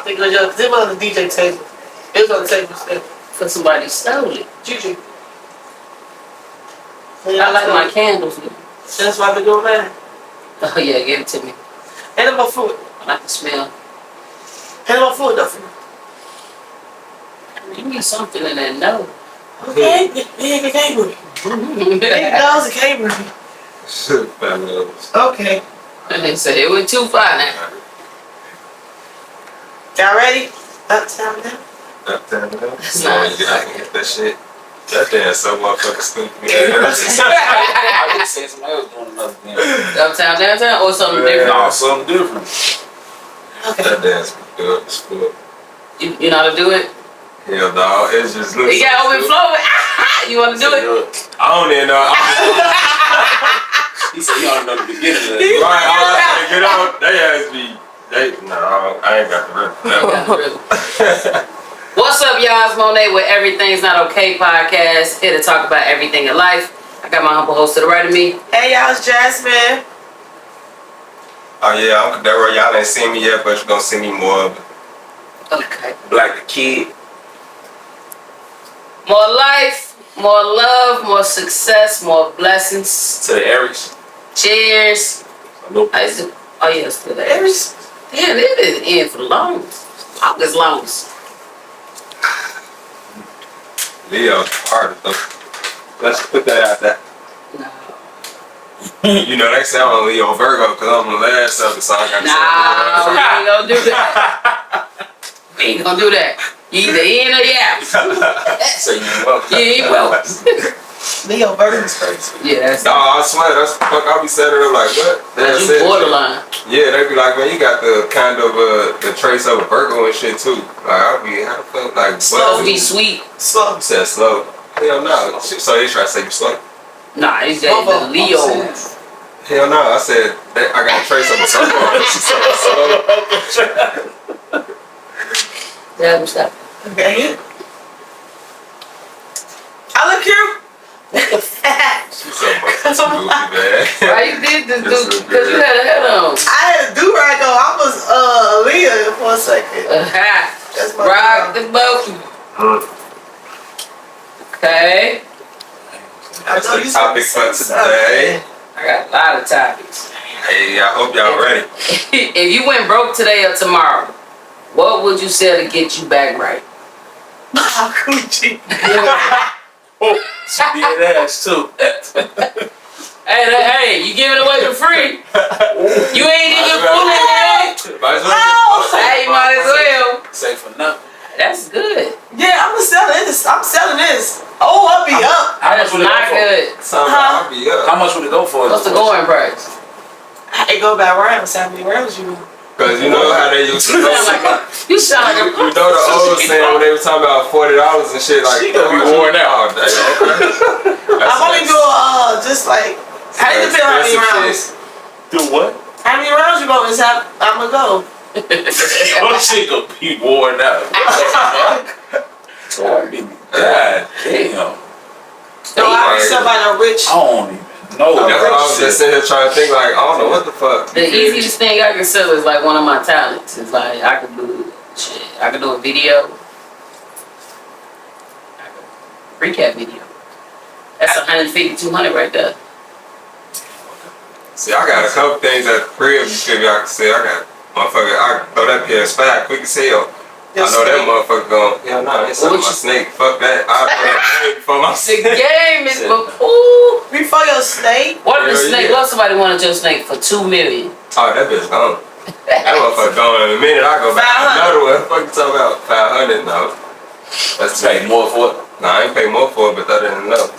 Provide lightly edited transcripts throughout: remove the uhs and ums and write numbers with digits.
was thinking of yours, because it was on the DJ table. It was on the table still. For somebody stole it. Gigi. I like my candles. That's why I've been doing that. Oh yeah, give it to me. And my food. I like the smell. And my food, though, for me. Give me something in that note. Okay, it came with me. It came with me. Okay. And they said it went too far now. Y'all ready? Uptown now? Uptown now? That's So nice. you can hit that shit. That damn so motherfucking stupid. I just said somebody else doing another thing. Uptown, downtown, or something different? No, something different. Okay. That dance be good as fuck. You know how to do it? Hell no, it's just looks. You got open flow. You want to do it? I don't even know. He said you don't know the beginning of Right, it. all I had to get out, they asked me. No, I ain't got the rhythm. What's up, y'all? It's Monet with Everything's Not Okay podcast. Here to talk about everything in life. I got my humble host to the right of me. Hey, y'all, it's Jasmine. Oh yeah, I'm Cadero. Y'all ain't seen me yet, but you're gonna see me more of it. Okay. Black the Kid. More life, more love, more success, more blessings. To the Aries. Cheers. Nope. I used to, oh yeah, still there. Aries. Damn, it didn't end for the longest. August longest. Leo, hard though. Let's put that out there. No. You know, they say I'm a Leo Virgo because I'm the last of it, so I got to Nah, we ain't gonna do that. We ain't gonna do that. You either in or you out. So you welcome. You ain't welcome. Leo Virgo's crazy. Yeah, that's No, I swear, that's the fuck I be setting up like, what? that's you borderline. Yeah, they be like, man, you got the kind of the trace of a Virgo and shit too. Like, I be, how the fuck, like, Supposed to be what? sweet. Slow. You said slow. Hell no. So they try to say you slow. Nah, it's just the Leo. Hell no. I said, I got a trace of a Virgo. She said slow. Yeah, stop. Okay. I look cute. She's so much goofy, man. Why you did this, This dude? is Because you good. had a head on. I had a do-rag on. I was Leah for a second. That's my Rock the boat. Okay. That's the topic for today. I got a lot of topics. Hey, I hope y'all ready. If you went broke today or tomorrow, what would you sell to get you back right? Gucci. Oh, she did ass too. Hey, you giving it away for free. You ain't even fooling me. Might as well. Hey, you might as well. Say for nothing. That's good. Yeah, I'm selling this. I'm selling this. Oh, I'll be up. How much That's would it not go for? good. I'll be up. How much would it go for? What's the going price? It go by rounds. How many rounds you do? Because you know how they used to You go. sound like You know the old saying when they were talking about $40 and shit, like, She gonna be worn out. Oh, damn, okay. I'm only doing just like. How you depend on how many rounds? Do what? How many rounds you go? Is how I'm gonna go. Your shit gonna be worn out. God damn. No, I be somebody rich. I don't even know. That's what I was just sitting here trying to think, like, I don't know what the fuck. The easiest thing I can sell is like one of my talents. It's like I could do shit. I could do a video. I could recap video. That's 150, 200 right there. See, I got a couple things at the crib you feel me I can sell. I got motherfucker, I can throw that PS5 quick as hell. I know that motherfucker going, hell no, it's not my snake. Fuck that. I'll throw that game for my The snake. game is ooh. Before your snake. What if the Hell snake? yeah. What if somebody wanted your snake for $2 million? Oh, that bitch gone. That motherfucker gone in a minute. I go back to 500. another one. Fuck you talking about 500 no. That's Pay more for it. Nah, I ain't pay more for it, but that ain't enough.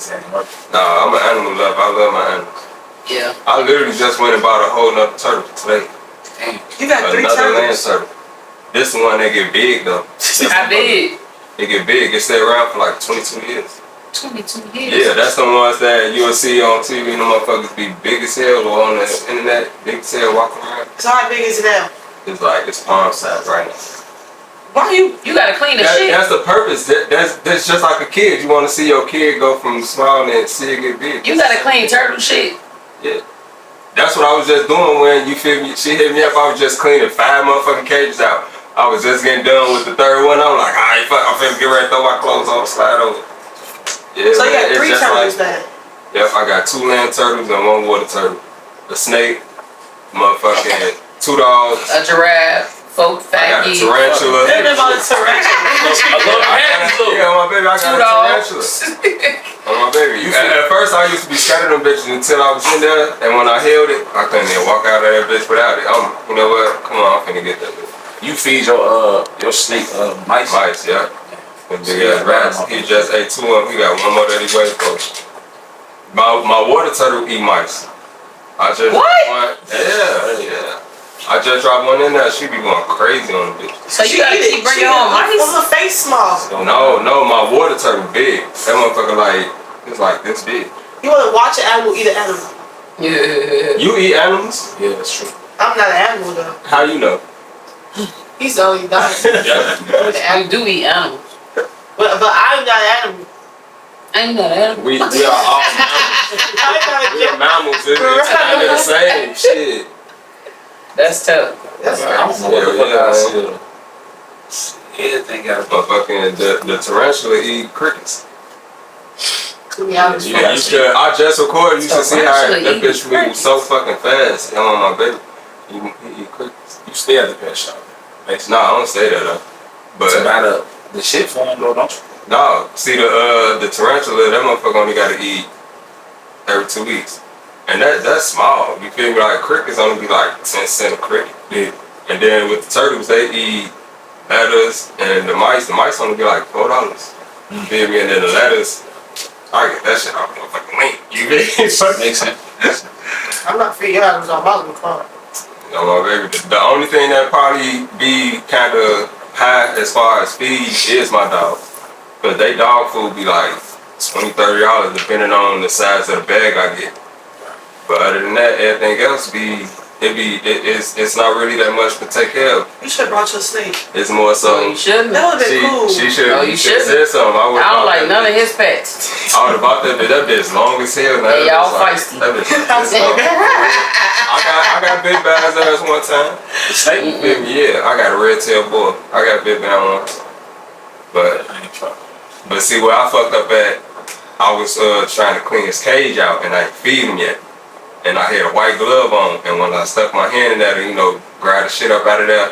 Nah, I'm an animal lover. I love my animals. Yeah. I literally just went and bought a whole nother turtle today. Damn. You got 3 Another land turtles. turtle. This one they get big though. How big? They get big. It stay around for like 22 years. 22 years. Yeah, that's the ones that you will see on TV. The motherfuckers be big as hell, or on the internet, big as hell, walking around. So how big is it now? It's like it's palm size right now. Why you? You gotta clean the shit. That's the purpose. That's just like a kid. You want to see your kid go from small and see it get big. You gotta clean turtle shit. Yeah. That's what I was just doing when you feel me. She hit me up. I was just cleaning 5 motherfucking cages out. I was just getting done with the third one. I'm like, alright, fuck, I'm finna get ready to throw my clothes on, slide over. Yeah, So you man, got 3 turtles then? Yep, I got 2 land turtles and 1 water turtle. A snake, motherfucking 2 dogs. A giraffe. Folk I got a fatty. tarantula. Tell me about a tarantula. Yeah, my baby, I got a tarantula. Oh, my baby. At first, I used to be scared of them bitches until I was in there, and when I held it, I couldn't even walk out of that bitch without it. You know what? Come on, I'm finna get that bitch. You feed your snake mice? Mice, yeah. The big ass rats. He just ate 2 of them. He got 1 more that he waiting for. My water turtle eat mice. I just What? Yeah. I just dropped 1 in there. She be going crazy on the bitch. So you gotta keep bringing home mice? Was her face small? No, my water turtle big. That motherfucker it's like this big. You wanna watch an animal eat an animal? Yeah. You eat animals? Yeah, that's true. I'm not an animal though. How you know? He's the only dog. You do eat animals. But I'm not an animal. I'm not an animal. We are all mammals. We are mammals. It's kind of the same shit. That's tough. That's I don't know what the fuck I see. Everything got a Motherfucking the tarantula eat crickets. To be honest, Yeah, you should. I just recorded. You should see how that bitch moves so fucking fast. Him on my baby. He eat crickets. You stay at the pet shop. No, I don't say that though. But it's about the shit for him though, don't you? no, see the tarantula, that motherfucker only gotta eat every 2 weeks. And that's small. You feel me? Like crickets only be like 10 cents a cricket. Yeah. And then with the turtles, they eat lettuce, and the mice only be like $4. You feel me? And then the lettuce, I get that shit off the fucking link. You feel me? Makes sense. I'm not feeding your animals on my little car. You know, my baby. The only thing that probably be kind of high as far as feed is my dog. But they dog food be like $20, $30 depending on the size of the bag I get. But other than that, everything else it's not really that much to take care of. You should have brought your snake. It's more so. No, you shouldn't. That would have been cool. She should. No, you shouldn't. Said something. I don't like none of his pets. I would have bought that bitch. That bitch long as hell. Hey, y'all feisty. That bitch. I got big bass ass one time. The snake? Yeah, I got a red tail boy. I got big bass once. But see where I fucked up at, I was trying to clean his cage out and I ain't feed him yet. And I had a white glove on, and when I stuck my hand in there to, grab the shit up out of there,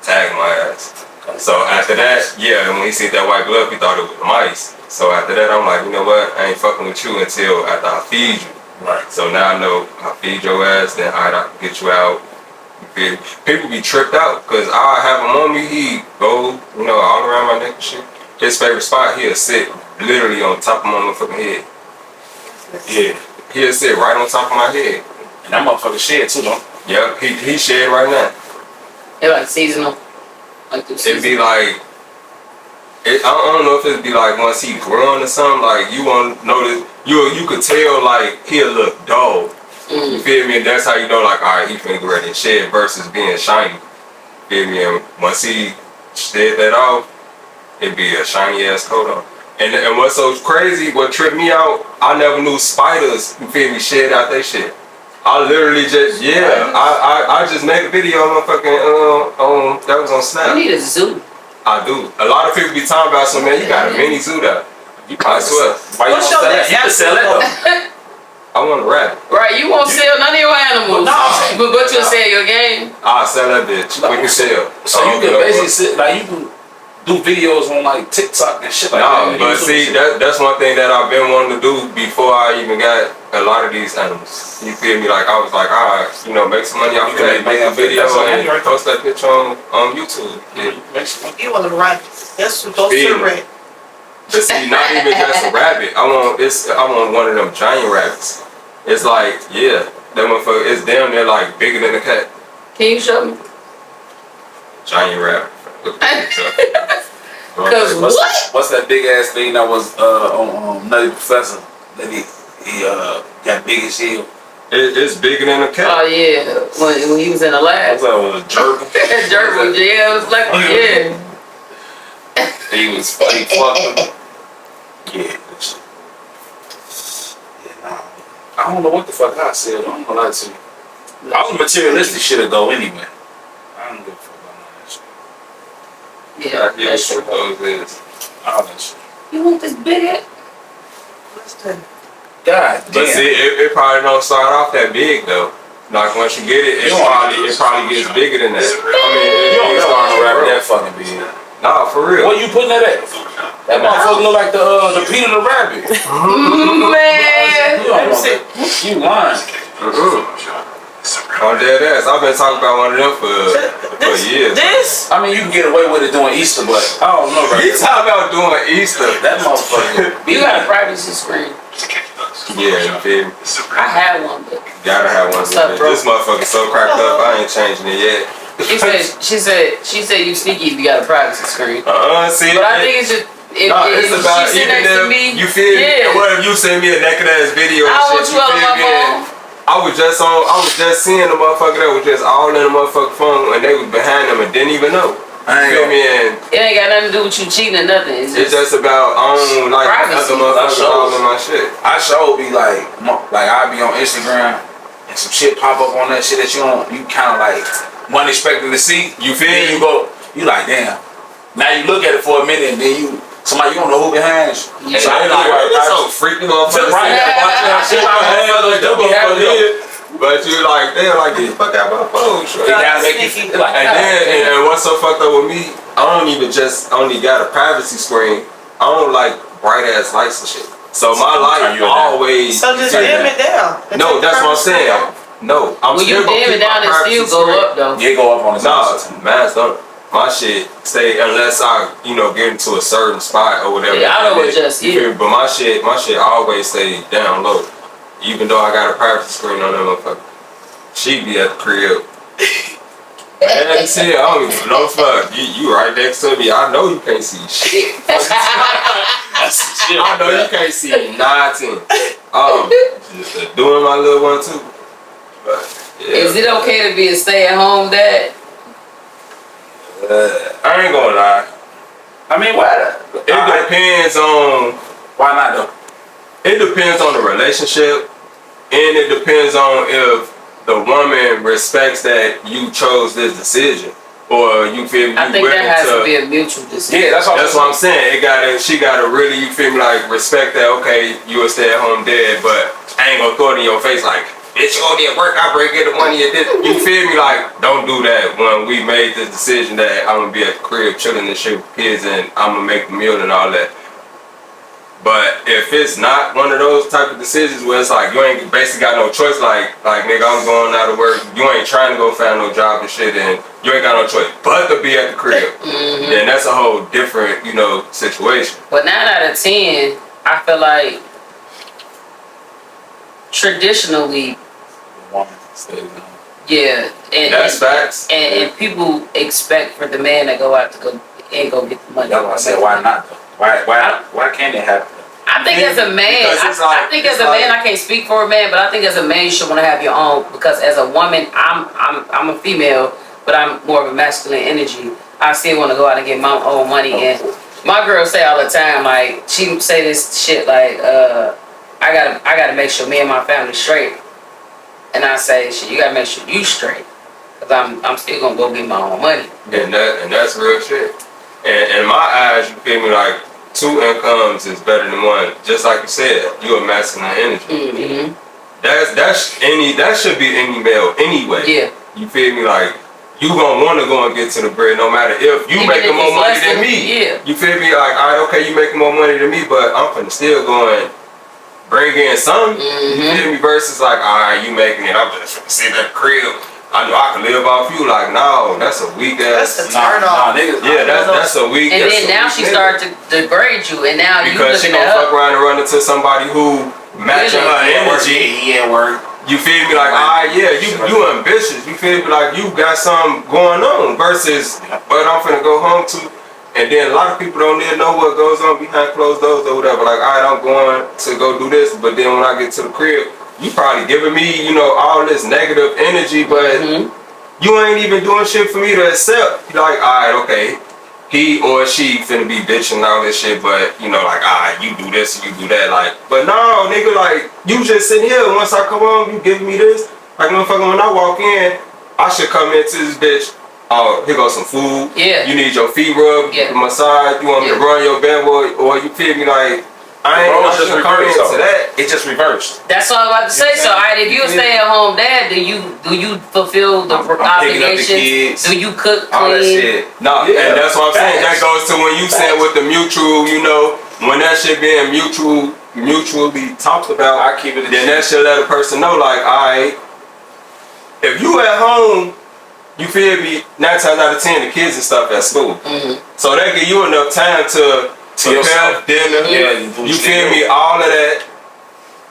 tag my ass. So after that, yeah, when he seen that white glove, he thought it was mice. So after that, I'm like, you know what? I ain't fucking with you until after I feed you. Right. So now I know I feed your ass, then I can get you out. You feel me? People be tripped out, because I have him on me, he go, all around my neck and shit. His favorite spot, he'll sit literally on top of my motherfucking head. Yeah. He'll sit right on top of my head. And that motherfucker shed too, though. Yep, he shed right now. They're like seasonal. Like It'd be like, I don't know if it'd be like once he grown or something, like you won't notice, you could tell like he'll look dull. You feel me? And that's how you know like, alright, he finna get ready to shed versus being shiny. Feel me? And once he shed that off, it'd be a shiny ass coat on. And what's so crazy, what tripped me out, I never knew spiders, you feel me, shed out they shit. I literally just, I just made a video on my fucking, that was on Snap. You need a zoo. I do. A lot of people be talking about some, man, you got a mini zoo there. I swear. Why you don't sell that? You can sell that though. I want a rabbit. Right, you won't sell none of your animals. No. But you'll sell your game. I'll sell that bitch. We can sell. So you can basically sit, like you can do videos on like TikTok and shit like that. But see, that's one thing that I've been wanting to do before I even got a lot of these animals. You feel me? Like I was like, alright, make some money off of that, make a video and post that bitch on YouTube. Yeah. You want a rabbit? That's what goes to the red. But see, not even just a rabbit. I want one of them giant rabbits. It's like, yeah, that motherfucker. It's damn near like bigger than a cat. Can you show me? Giant rabbit. Cause what's that big ass thing that was on Nutty Professor that he got big as hell? It's bigger than a cat. Oh yeah, when he was in the lab. That was a jerk. Jerk, yeah, it was like yeah. He fucked. Yeah. I don't know what the fuck I said. I don't gonna lie to you. I was materialistic shit though anyway. I don't give a fuck about none of that shit. Yeah, I hear that's what true. those is. All that shit. You want this big? What's that? God But see, damn. it probably don't start off that big though. Like once you get it, it probably gets bigger than that. I mean, You don't it never starts want to to wrap grow. that fucking big. Nah, for real. What you putting that at? That motherfucker look like the Peter the Rabbit. Man. You don't know that. You lying. I'm dead ass. I've been talking about one of them for years. This? I mean, you can get away with it doing Easter, but I don't know right You talking about doing Easter? That motherfucker. You got a privacy screen. Yeah, you feel me? I had one, but Gotta have one. What's up, bro? This motherfucker so cracked up, I ain't changing it yet. she said you sneaky if you got a privacy screen. See. But I think it's just if it's about she sit even next to if me. you feel me. Yeah. What if you send me a naked ass video? I and want shit, you all on feel my me? phone. I was just seeing the motherfucker that was just all in the motherfucking phone and they was behind them and didn't even know. I ain't Feel me? And It ain't got nothing to do with you cheating or nothing. it's just about I don't like privacy. other motherfuckers all in my shit. I sure be like I be on Instagram and some shit pop up on that shit that you kind of like wasn't expecting to see. You feel Then me? you like damn. Now you look at it for a minute and then somebody you don't know who behind you. And So I they feel like, like this so freaky motherfucker. Right, watching that shit, motherfuckers do be having them. But you like, they're like, get the fuck out my phone. Sure. They gotta make it like And then, and what's so fucked up with me, I don't even just only got a privacy screen. I don't like bright ass lights and shit. So my light always. So just dim it down. No, that's what I'm saying. No, I'm When you still gonna dim it keep down, my it still privacy go screen. up though. They go up on his Nah, mine's don't. My shit stay unless I, get into a certain spot or whatever. Yeah, I know what just But my shit always stay down low. Even though I got a privacy screen on that motherfucker. She be at the crib. And see, I don't even know fuck. You right next to me. I know you can't see shit. I know you can't see nothing. Just doing my little one too. But yeah. Is it okay to be a stay-at-home dad? I ain't gonna lie. I mean, why? It depends on. Why not though? It depends on the relationship, and it depends on if the woman respects that you chose this decision, or you feel me. I think that has to be a mutual decision. Yeah, that's what I'm saying. She gotta really, you feel me, like respect that. Okay, you a stay-at-home dad, but I ain't gonna throw it in your face like, bitch, you gonna be at work, I break it the money you did. You feel me? Like, don't do that when we made this decision that I'm gonna be at the crib chilling and shit with kids and I'm gonna make the meal and all that. But if it's not one of those type of decisions where it's like you ain't basically got no choice, like nigga, I'm going out of work, you ain't trying to go find no job and shit, and you ain't got no choice but to be at the crib, then that's a whole different, situation. But 9 out of 10, I feel like traditionally, woman stays at home. yeah, and That's facts. And people expect for the man to go out to go get the money. That's why I said why not though? Why can't it happen? I think as a man, I think as a man, I can't speak for a man, but I think as a man, you should want to have your own. Because as a woman, I'm a female, but I'm more of a masculine energy. I still want to go out and get my own money. And my girl say all the time, like she say this shit like, I gotta make sure me and my family straight. And I say, shit, you gotta make sure you straight, cause I'm still gonna go get my own money. And that's real shit. And in my eyes, you feel me, like 2 incomes is better than one. Just like you said, you a masculine energy. That should be any male anyway. Yeah. You feel me, like you gonna want to go and get to the bread, no matter if you making more money than me. Yeah. You feel me, like alright, okay, you making more money than me, but I'm finna still go and bring in something. You feel me, versus like alright, you making it, I'm just finna sit at the crib. I know I can live off you. Like, no, that's a weak ass. That's the turn off. Yeah, that's a weak. And then now she started to degrade you, and now you because she looking gonna at fuck her. around and run into somebody who matching her energy. He at work. You feel me? Like, yeah, you ambitious. You feel me? Like you got something going on. Versus, but I'm finna go home to. And then a lot of people don't even know what goes on behind closed doors or whatever. Like, alright, I'm going to go do this, but then when I get to the crib, you probably giving me, all this negative energy, but you ain't even doing shit for me to accept. Like, alright, okay, he or she finna be bitching and all this shit, but like, alright, you do this and you do that, like, but no, nigga, like, you just sitting here. Once I come home, you giving me this. Like, motherfucker, when I walk in, I should come into this bitch oh, here goes some food. Yeah. You need your feet rubbed, massage. You want me to run your bed, or you feel me like I ain't just reversed to that. It just reversed. That's what I was about to say. So, if you a stay-at-home dad, do you fulfill the obligations? Do you cook, clean? All that shit. No, and that's what I'm saying. That goes to when you said with the mutual, you know, when that shit being mutually talked about, I keep it. Then that should let a person know, like, alright, if you at home, you feel me, 9 times out of 10 the kids and stuff at school. So that give you enough time to prepare dinner. You feel me, all of that.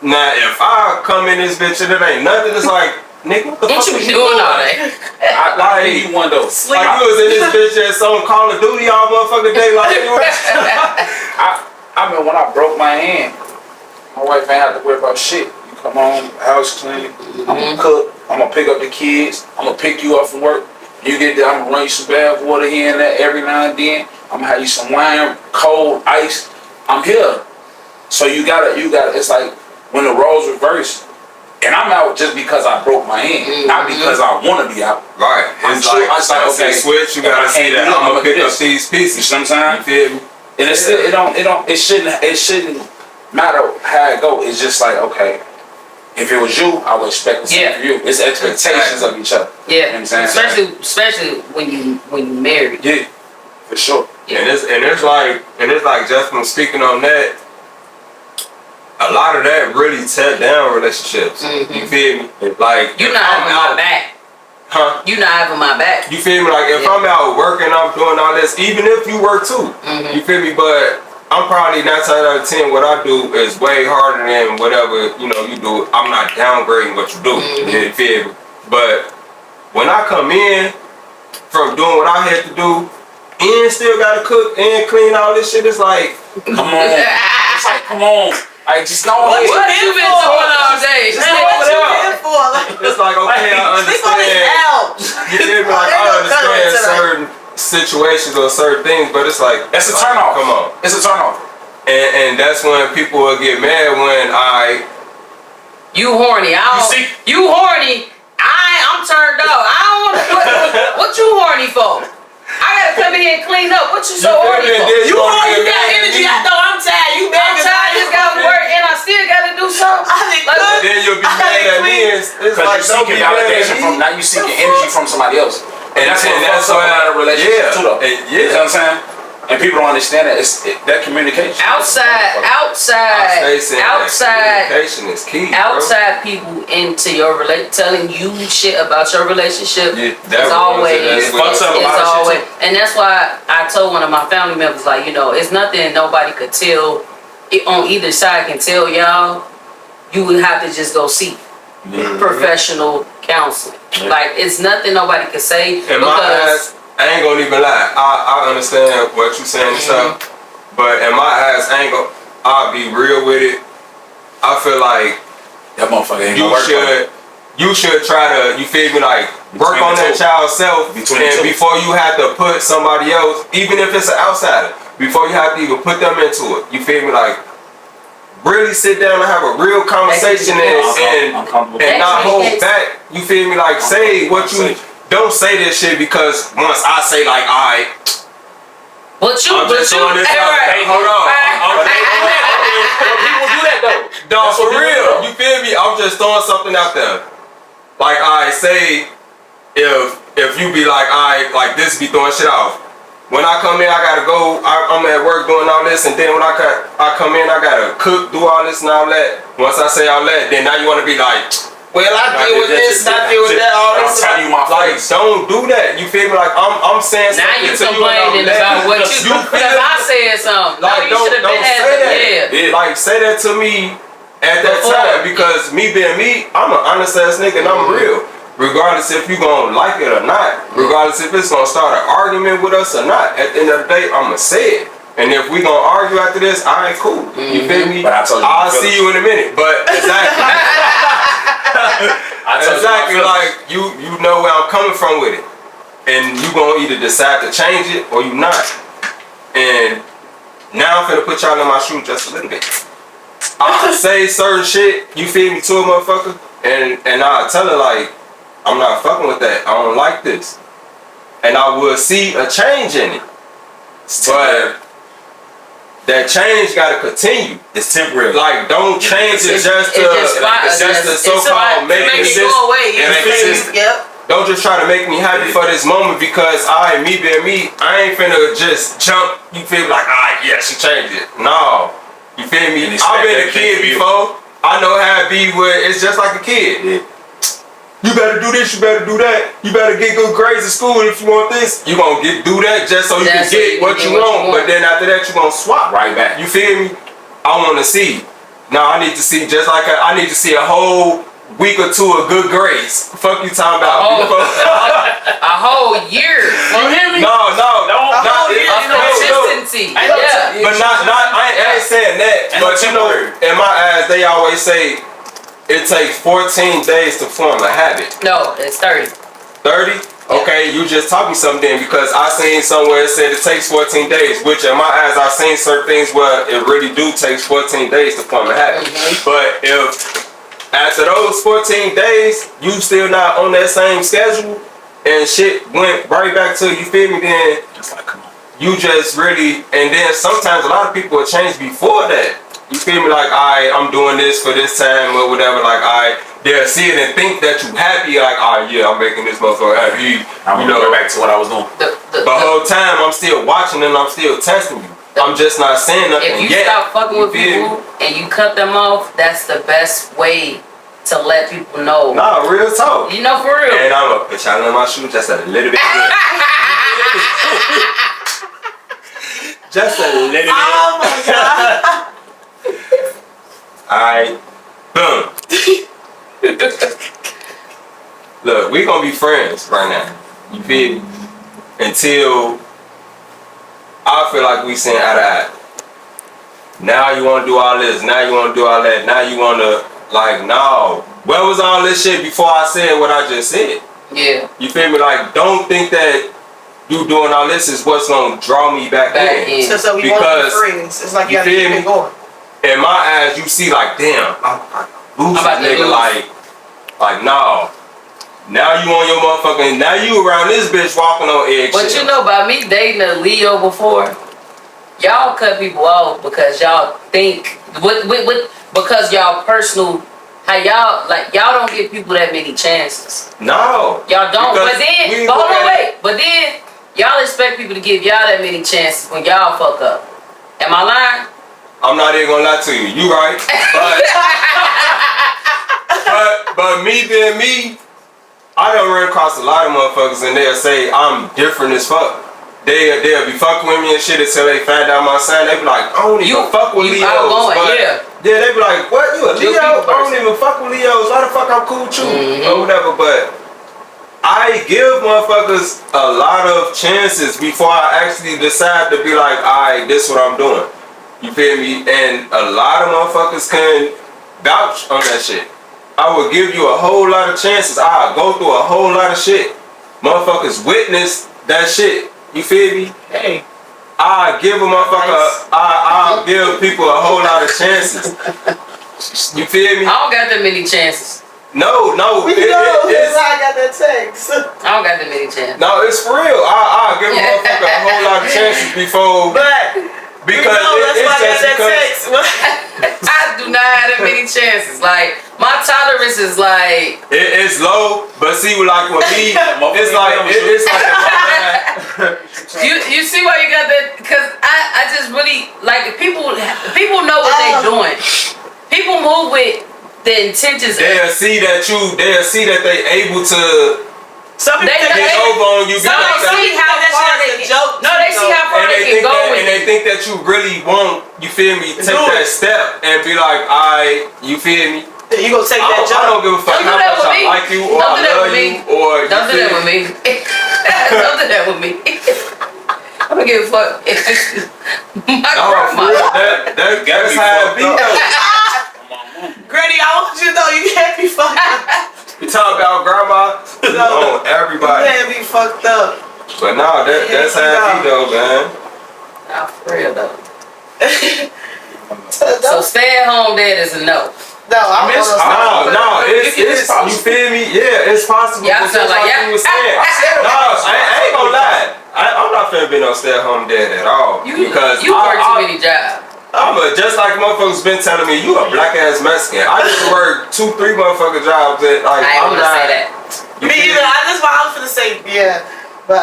Now if I come in this bitch and it ain't nothing, it's like, nigga, what the fuck you doing all that? Like you one though. Like you was in this bitch at some Call of Duty all motherfucking day, like you I mean, when I broke my hand, my wife ain't have to worry about shit. You come home, house clean, I'm gonna cook, I'm gonna pick up the kids, I'm gonna pick you up from work. You get there, I'm gonna run you some bath water here and there every now and then. I'm gonna have you some wine, cold, ice. I'm here. So you gotta, it's like when the roles reverse, and I'm out just because I broke my hand, not because I wanna be out. Right. It's like okay, switch, you gotta see that I'm gonna pick up these pieces. You see what I'm saying? You feel me? And it's still, it shouldn't matter how it go. It's just like, okay, if it was you, I would expect the same for you. It's expectations of each other. Yeah. You know what I'm saying? Especially when you married. Yeah, for sure. Yeah. And it's like just from speaking on that, a lot of that really tear down relationships. You feel me? Like you're not having my back. Huh? You not having my back. You feel me? Like if I'm out working, I'm doing all this, even if you work too. You feel me? But I'm probably 9 times out of 10 what I do is way harder than whatever, you know, you do. I'm not downgrading what you do. You feel me? But when I come in from doing what I had to do and still gotta cook and clean all this shit, it's like, come on. It's like, come on. I just know what you been doing all day. Just what you been for? It's like, okay, I understand. You feel me? Like, I understand certain situations or certain things, but it's like, that's a turn off. Come on. It's a turn off. And that's when people will get mad when you horny. You horny. I'm turned off. I don't want what you horny for? I gotta come in here and clean up. What you so horny for? You horny, you got energy. I know I'm tired. I'm tired. Just got to work and I still gotta do something. Like, then you'll be mad at me. It's like, you're seeking validation from, now you seeking energy from somebody else. And that's why I had a relationship too, though. You know what I'm saying? And people don't understand that. It's that communication. Outside communication is key. Outside people into your telling you shit about your relationship is always, and that's why I told one of my family members, like, you know, it's nothing nobody could tell on either side can tell y'all. You would have to just go seek professional counseling. Like, it's nothing nobody could say because. I ain't gonna even lie. I understand what you saying and stuff, but in my eyes, I'll be real with it. I feel like that motherfucker ain't gonna work. You should try to, you feel me, like work on that child's self, and before you have to put somebody else, even if it's an outsider, before you have to even put them into it. You feel me, like really sit down and have a real conversation and not hold back. You feel me, like say what you. Don't say this shit because once I say like, alright, I'm just throwing this out. Hey, hold on. People do that though. No, for real. You feel me? I'm just throwing something out there. Like, I say, if you be like, alright, like this be throwing shit off. When I come in, I gotta go. I'm at work doing all this, and then when I come in, I gotta cook, do all this and all that. Once I say all that, then now you wanna be like. Well, I deal with this, I deal with that, all this. I'm telling you my like, don't do that. You feel me? Like, I'm saying now something you to you. Now you complaining about what you do because I said something. Like, no, you should have been say that. Yeah. Like, say that to me at that time because me being me, I'm an honest ass nigga and I'm real. Regardless if you gonna like it or not, regardless if it's gonna start an argument with us or not, at the end of the day, I'ma say it. And if we gonna argue after this, I ain't cool. You feel me? But I told you I'll see you in a minute. But exactly. Exactly, like you know where I'm coming from with it, and you gonna either decide to change it or you not. And now I'm finna put y'all in my shoe just a little bit. I say certain shit, you feel me, to a motherfucker, and I tell her like, I'm not fucking with that. I don't like this. and I will see a change in it. But that change gotta continue. It's temporary. Like, don't change it just to so-called make me go away. Yep. Don't just try to make me happy for this moment because me being me, I ain't finna just jump. You feel like, yeah, she changed it. No, you feel me? I've been a kid before. I know how it be where it's just like a kid. Yeah. You better do this, you better do that. You better get good grades in school if you want this. You gonna do that just so you can get what you want. But then after that, you gonna swap right back. You feel me? I wanna see. Now I need to see I need to see a whole week or two of good grades. Fuck you talking about? A whole year. You hear me? No. Consistency. Yeah. But I ain't saying that. But you know, in my eyes, they always say it takes 14 days to form a habit. No, it's 30. 30? Okay, you just taught me something then because I seen somewhere it said it takes 14 days, which in my eyes I've seen certain things where it really do takes 14 days to form a habit. But if after those 14 days you still not on that same schedule and shit went right back to, you feel me, then Just like, come on. you just really, and then sometimes a lot of people will change before that. You feel me? Like, I'm doing this for this time or whatever. Like, they'll see it and think that you happy. Like, yeah, I'm making this motherfucker happy. I'm gonna go back to what I was doing. The whole time I'm still watching and I'm still testing you. I'm just not saying nothing If you yet. stop fucking with people and you cut them off, that's the best way to let people know. Nah, real talk. You know, for real. And I'm gonna put y'all in my shoes just a little bit. Just a little bit. Oh my God. Alright, boom. Look, we gonna be friends right now. You feel me? Until I feel like we seen eye to eye. Now you wanna do all this, now you wanna do all that, now you wanna, like, no. Where was all this shit before I said what I just said? Yeah. You feel me? Like, don't think that you doing all this is what's gonna draw me back in. So we want to be friends. It's like you gotta keep it going. In my eyes, you see like, damn, I'm losing, nigga. Like, no. Now you on your motherfucking, now you around this bitch walking on eggshells. But you know, by me dating a Leo before, y'all cut people off because y'all think, because y'all personal, how y'all, like, y'all don't give people that many chances. No. Y'all don't. Because But then, but then, y'all expect people to give y'all that many chances when y'all fuck up. Am I lying? I'm not even gonna lie to you. You right. But me being me, I done run across a lot of motherfuckers and they'll say I'm different as fuck. They'll be fucking with me and shit until they find out my sign. They be like, I don't even fuck with Leos. Yeah, they be like, what? You a Leo? I don't even fuck with Leos. Why the fuck I'm cool with you? Or whatever. But I give motherfuckers a lot of chances before I actually decide to be like, alright, this is what I'm doing. You feel me? And a lot of motherfuckers can vouch on that shit. I will give you a whole lot of chances. I'll go through a whole lot of shit. Motherfuckers witness that shit. You feel me? Hey. I'll give a motherfucker, I'll give people a whole lot of chances. You feel me? I don't got that many chances. No. That's how I got that text. I don't got that many chances. No, it's for real. I'll give a motherfucker a whole lot of chances before. Because that's why I got that text. I do not have that many chances. Like, my tolerance is like it's low, but see, like with me, it's like you see why you got that? Because I just really like people know what they doing. People move with the intentions. They'll see that they able to. Some people get over on you. They see how far they can go. No, they see how far they can go with. And they think that you really won't. You feel me? Take that step and be like, you feel me? You gonna take that job? I don't give a fuck how much I like you or I love you or don't do that with me. Don't do that with me. I don't give a fuck. My grandma. That's how it be. Granny, I want you to know you can't be fucked up. You talk about grandma on everybody. You can't be fucked up. But no, that's how it be though, man. Nah, for real though. So stay at home dad is a no. No, I mean, No, it's you feel me? Yeah, it's possible. Yeah, I But sound just like, like yeah. you was saying. No, I ain't gonna lie. I'm not finna be no stay-at-home dad at all. Because you work too many jobs. just like motherfuckers been telling me, you a black ass Mexican. I used to work 2-3 motherfucking jobs that like I ain't I'm gonna not. say that. me either. That's why I was gonna say yeah, but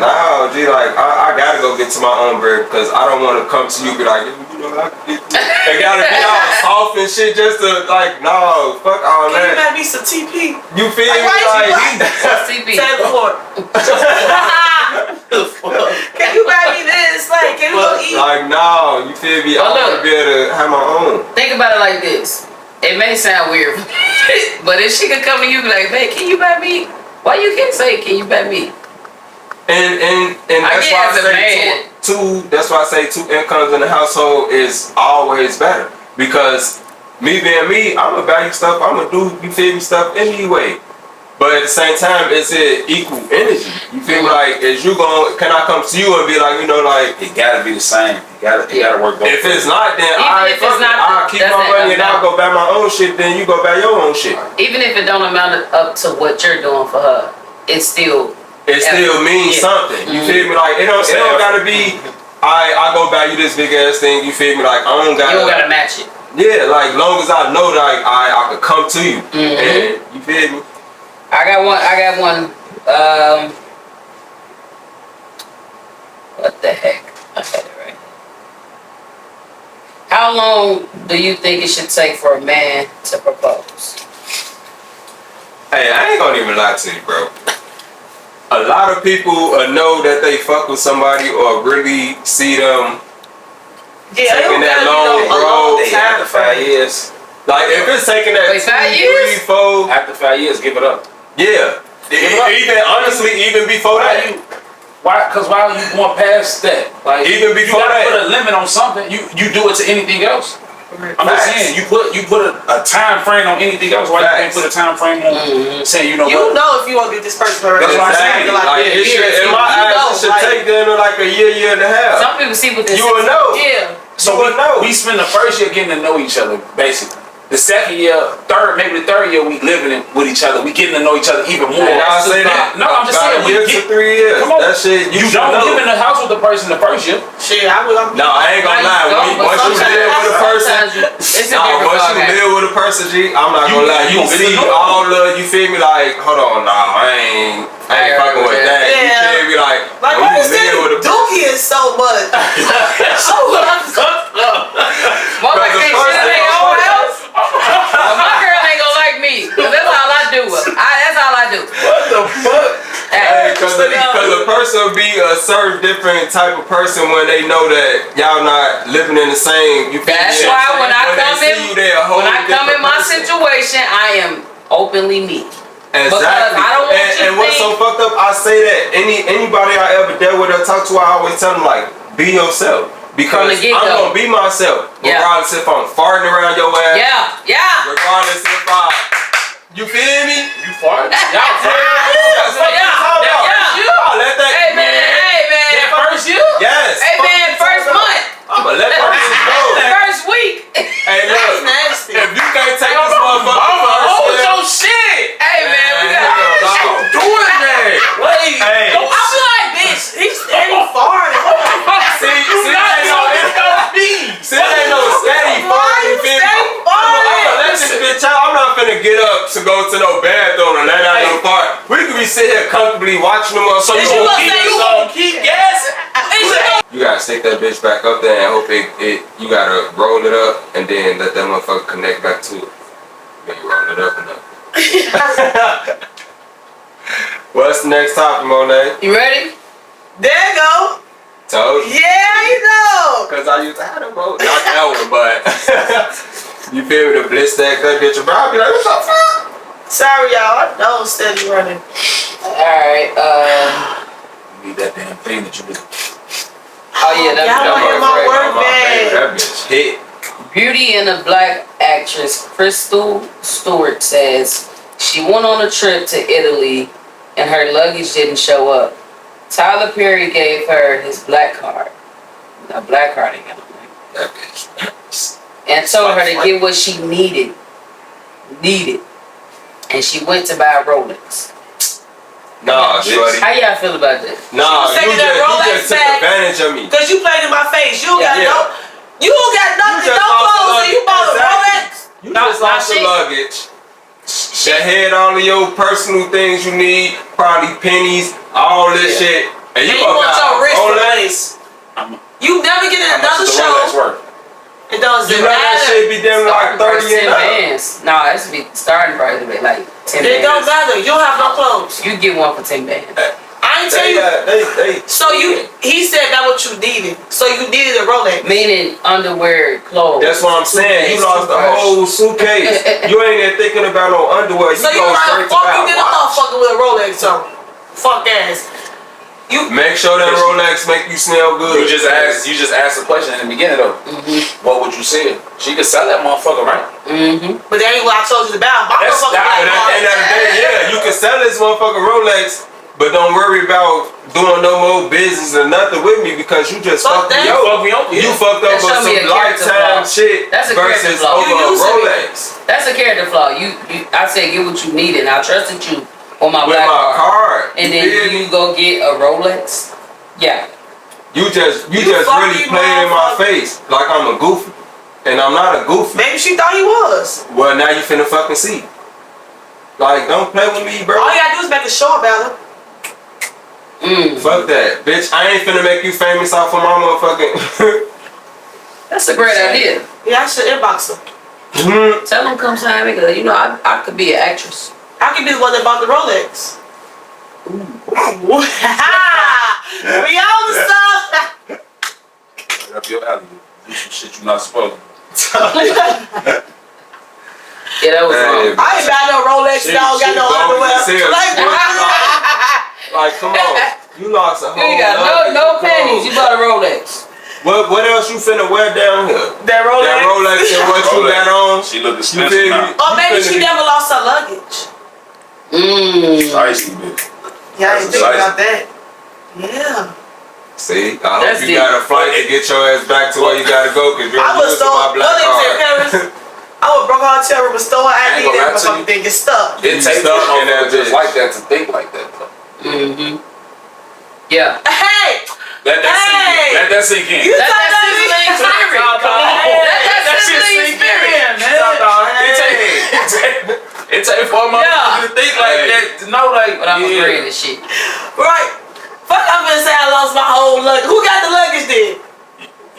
No, G, like I gotta go get to my own bread because I don't want to come to you and be like, you know, I can get they gotta be all soft and shit just to like, no, fuck all can you that. buy me some TP? You feel me? What's CP? Taylor Ford. Can you buy me this? Like, can we go eat? Like, no, you feel me? I Well, want to look. be able to have my own. Think about it like this. It may sound weird, but if she could come to you and be like, "Babe, can you buy me?" Why you can't say, "Can you buy me?" And that's get why as a I man. say two. That's why I say 2 incomes in the household is always better because me being me, I'm gonna value stuff. I'm gonna do you feel me stuff anyway. But at the same time, it's an equal energy. You feel me? Like, is you going? Can I come to you and be like, you know, like It gotta be the same. It gotta work both if ways. it's not, then Even I if it's not I'll keep my doesn't money and I'll amount. go buy my own shit. Then you go buy your own shit. Even if it don't amount up to what you're doing for her, it's still. It still means Yeah. something. You feel me? Like it don't gotta be. I go buy you this big ass thing. You feel me? Like I don't You don't gotta. gotta match it. Yeah, like long as I know that I could come to you and you feel me. I got one. What the heck? I got it right. How long do you think it should take for a man to propose? Hey, I ain't gonna even lie to you, bro. A lot of people know that they fuck with somebody or really see them Yeah, taking that long road. After 5 years. Like if it's taking that Wait, 2, 5 3, years? 4, After 5 years, give it up. yeah. Even honestly, even before that. Cause why are you going past that? Like Even before you gotta that. put a limit on something. You do it to anything else. I'm just saying you put a time frame on anything else. Why you can't put a time frame on saying you know You what? know if you want to get this person already. That's what I'm saying. Like, Like, yeah, it should, years. in my You eyes, know, it should like, take them like a year and a half. Some people see what this. You will know. Yeah. So You would know. we spend the first year getting to know each other, basically. The second year, maybe the third year, we living with each other. We getting to know each other even more. And I say that. No, I'm just saying. About a year to 3 years. Come on. That shit, You should don't know. live in the house with the person the first year. Shit, I will. No, I ain't gonna lie. Once you live with a person, It's a once you different live with a person, G, I'm not gonna lie. You you see really know. all the, you feel me? Like, hold on, nah, I ain't fucking with that. Yeah. You feel me? Like Like, when why you is live with a this dookie is so much? Well, like this shit in their own house. Well, my girl ain't gonna like me. 'Cause that's all I do. That's all I do. What the fuck? Hey, cause a person be a certain different type of person when they know that y'all not living in the same. You feel That's me? why when I they come see you, they a whole when I come in different my person. situation, I am openly me. Exactly. Because I don't want you to and what's so think- fucked up, I say that anybody I ever dealt with or talk to, I always tell them like, be yourself. Because From the get-go. I'm gonna be myself. Yeah. Regardless if I'm farting around your ass. Yeah. Regardless if you feel me? You fart? Y'all fart? I'll let that. Hey man. That first year? Yes. Hey man, first month. I'ma let that shit go. First week. Hey look, That's nasty. if you can't take this motherfucker Hold first, your shit! Hey man, we got. stop doing that. Wait. Hey. I feel like, bitch, he's steady farting. What the fuck? See, ain't no steady Why farting. you You feel me? steady I'm gonna farting? let this bitch out. I'm not finna get up to go to no bathroom and let out no fart. We could be sitting here comfortably watching them up. So Is you gonna keep guessing? you gotta stick that bitch back up there and hope you gotta roll it up and then let that motherfucker connect back to it. Then you roll it up and up. What's the next topic, Monet? You ready? There you go. Told you. Yeah, you know. Cause I used to have them both. Not that one, but you feel me? The bliss stack that bitch about. I'll be like, what's up, fuck? Sorry, y'all. I know steady running. Alright, You need that damn thing that you do. oh yeah, Y'all wanna hear my work bag? That bitch hit. Beauty and the Black actress Crystal Stewart says she went on a trip to Italy and her luggage didn't show up. Tyler Perry gave her his black card. A black card again. That bitch. And told her to get what she needed needed, and she went to buy a Rolex. Nah, shorty. How y'all feel about that? Nah, She was taking that you Rolex just took back. advantage of me. Cause you played in my face. You don't got Yeah. you don't got nothing, just no lost the clothes, and you bought a luggage. Rolex. You Nah, just lost nah, your luggage. That had all of your personal things you need, probably pennies, all this shit. And And you want your wrist Rolex. replaced. You never get in How much another is the Rolex show. worth? It doesn't You know that matter. shit be damn like 30 and up. bands. No, it's be starting price to be like 10 bands. It don't matter. You don't have no clothes. You get one for 10 bands. I ain't tell They you. got, they. So he said that what you needed. So you needed a Rolex. Meaning underwear, clothes. That's what I'm saying. You lost the whole suitcase. You ain't even thinking about no underwear. So You you go like straight to fuck you that get a watch. motherfucker with a Rolex on. Fuck ass. Make sure that Rolex make you smell good. You just asked a question in the beginning though. What would you say? She could sell that motherfucker, right? But that ain't what I told you about. My That's motherfucker But like at the end of the day, yeah, you can sell this motherfucking Rolex, but don't worry about doing no more business or nothing with me because you just Fuck fucked that. me over. You fucked up That with show me some a character lifetime flaw. shit That's a character versus flaw. over You a using me. Rolex. That's a character flaw. I said get what you needed. I trusted you on my With black my card. card. And you then feel me? you go get a Rolex. Yeah. You just You really fucking played in my motherfucker. face like I'm a goofy. And I'm not a goofy. Maybe she thought he was. Well, now you finna fucking see. Like, don't play with me, bro. All you gotta do is make a show about him. Fuck that. Bitch, I ain't finna make you famous off of my motherfucking... That's a great idea. Yeah, I should inbox him. Tell them come sign me because, I could be an actress. I could be the one that bought the Rolex. We all the stuff. Up your alley. Do some shit you're not supposed to. Yeah, that was Hey, wrong. I ain't got no Rolex, She- y'all got she no bold underwear. as hell. Like, Like, come on. You lost a whole You ain't got lot no of panties. You clothes. bought a Rolex. What else you finna wear down here? that Rolex. That Rolex and what you got on? She look You expensive feel now. me? Or maybe You she finna be- never lost her luggage. Icy bitch. Yeah, I That's didn't think nice. about that. Yeah. See, I hope That's you deep. got a flight to get your ass back to where you gotta go because you're I was using so my black what is it, card. Paris? I would broke her hotel room and stole her I ain't ID and gonna that lie to motherfucking you. thing get stuck. It takes stuck in motherfucker that just bitch. like that to think like that. Though. Yeah. Hey! Let that sink in. Let that sink in. You That's thought that sizzling spirit. Come on. That's sizzling spirit. It take for a motherfucker to think like that, to know like, But I'm agreeing to shit. Right. Fuck, I'm gonna say I lost my whole luggage. Who got the luggage then?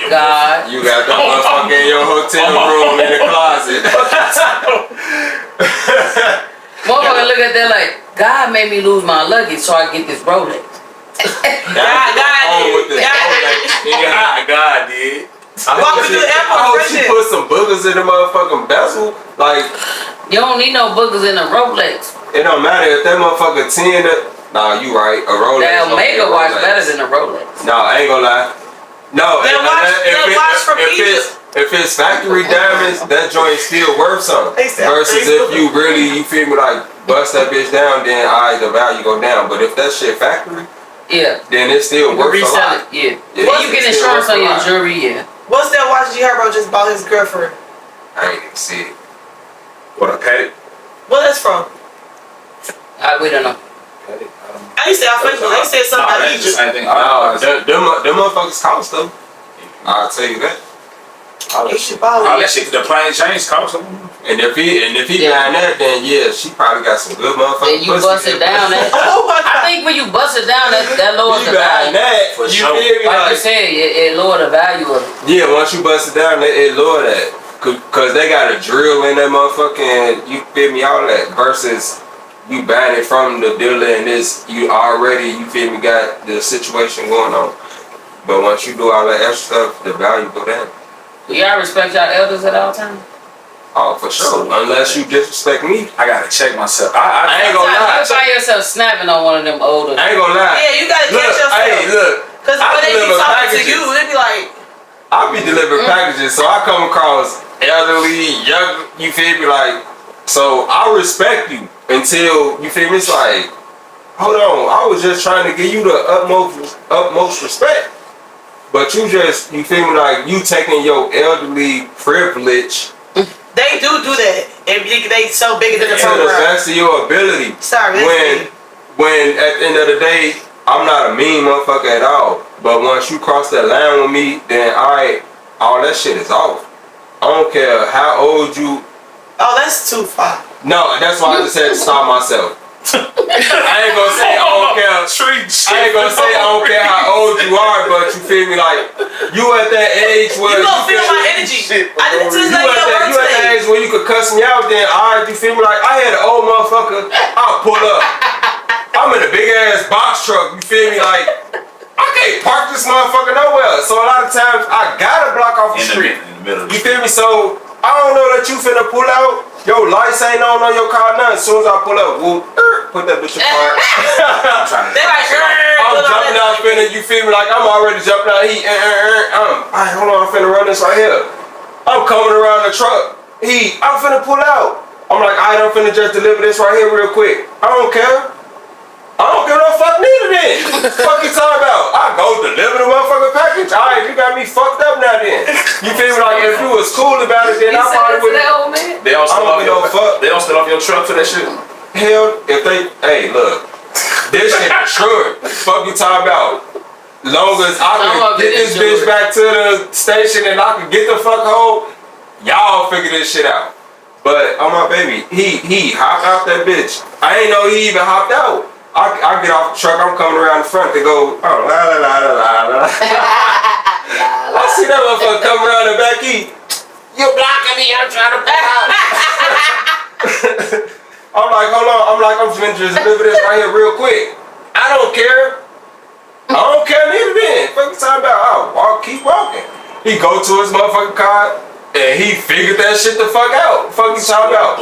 God. You got the motherfucker in your hotel room in the closet. Motherfucker look at that like, God made me lose my luggage so I get this Rolex. God with did. the God God did. Walking through the airport I hope fresh she in. put some boogers in the motherfucking bezel. Like, You don't need no boogers in a Rolex. it don't matter if that motherfucker 10 nah, you right. A Rolex. That don't be a Omega watch Rolex. better than a Rolex. No, I ain't gonna lie. No, That watch from Egypt. if it's factory diamonds, that joint still worth something. They said Versus Facebook. if you really, you feel me, like bust that bitch down, then the value go down. But if that shit factory, Yeah. then it's still You can worth a resell lot. it. Yeah. Yeah, Well, you get it's still insurance worth on a your lot. jewelry. Yeah. What's that watch G Herbo just bought his girlfriend? I ain't even see it. What a petty? What that's from? We don't know. Petty? I used to say on Facebook, they said something about That's the Egypt. same thing. No, them motherfuckers cost them. I'll tell you that. All You that should shit. buy All one. that shit, the plain change cost them. And if he Yeah. buying that, then yeah, she probably got some good motherfuckers. Then you bust it down. Oh my I God. think when you bust it down, that lowers He the buying value. that, For you sure. feel me? Like you said, it lower the value of it. Yeah, once you bust it down, it lower that. Cause they got a drill in that motherfucking, you feel me, all that. Versus you buying it from the dealer and this, you already, you feel me, got the situation going on. But once you do all that extra stuff, the value go down. Do y'all respect y'all elders at all times? Oh, for sure. Unless you disrespect me. I gotta check myself. I ain't gonna lie. You find yourself snapping on one of them older. I ain't gonna lie. Yeah, you gotta catch yourself. Hey, look. Cause I when they be deliver talking packages. to you, they be like, I be delivering packages, so I come across elderly, young, you feel me, like, so I respect you until, you feel me, it's like, hold on, I was just trying to give you the utmost respect. But you just, you feel me, like, you taking your elderly privilege They do that. And they so bigger than the To the program. best of your ability. Sorry, that's me. When at the end of the day, I'm not a mean motherfucker at all. But once you cross that line with me, then all that shit is off. I don't care how old you. Oh, that's too far. No, that's why I just had to stop myself. I ain't gonna say I don't care. I ain't gonna say I don't care how old you are, but you feel me, like you at that age where You gonna feel my energy. I did this you lady at work at that today. age where you could cuss me out. Then alright, you feel me, like I had an old motherfucker. I'll pull up. I'm in a big ass box truck. You feel me, like I can't park this motherfucker nowhere. So a lot of times I gotta block off the street. In the middle. You feel me? So I don't know that you finna pull out. Your lights ain't on your car, nothing. As soon as I pull up, whoop, put that bitch in park. They like, I'm jumping out, finna, you feel me? Like I'm already jumping out heat. Alright, hold on, I'm finna run this right here. I'm coming around the truck. I'm finna pull out. I'm like, alright, I'm finna just deliver this right here real quick. I don't care. I don't give no fuck neither then. Fuck you talking about? I go deliver the motherfucking package. Alright, you got me fucked up now then. You feel me? Like if you was cool about it, then You I said probably that to would. that old man? They don't steal I don't off give no fuck. They don't steal off your truck for that shit. Hell, if they, hey, look, this shit insured. Fuck you talking about? Long as I Some can of get it this bitch insured. back to the station and I can get the fuck home, y'all figure this shit out. But on my baby, he hopped out that bitch. I ain't know he even hopped out. I get off the truck, I'm coming around the front to go, oh, la la la la la la. I see that motherfucker come around the back, you blocking me, I'm trying to back out. I'm like, hold on, I'm finna just deliver this right here real quick. I don't care. I don't care neither then. Fuck you talking about? I'll keep walking. He go to his motherfucking car and he figured that shit the fuck out. Fuck you talking about?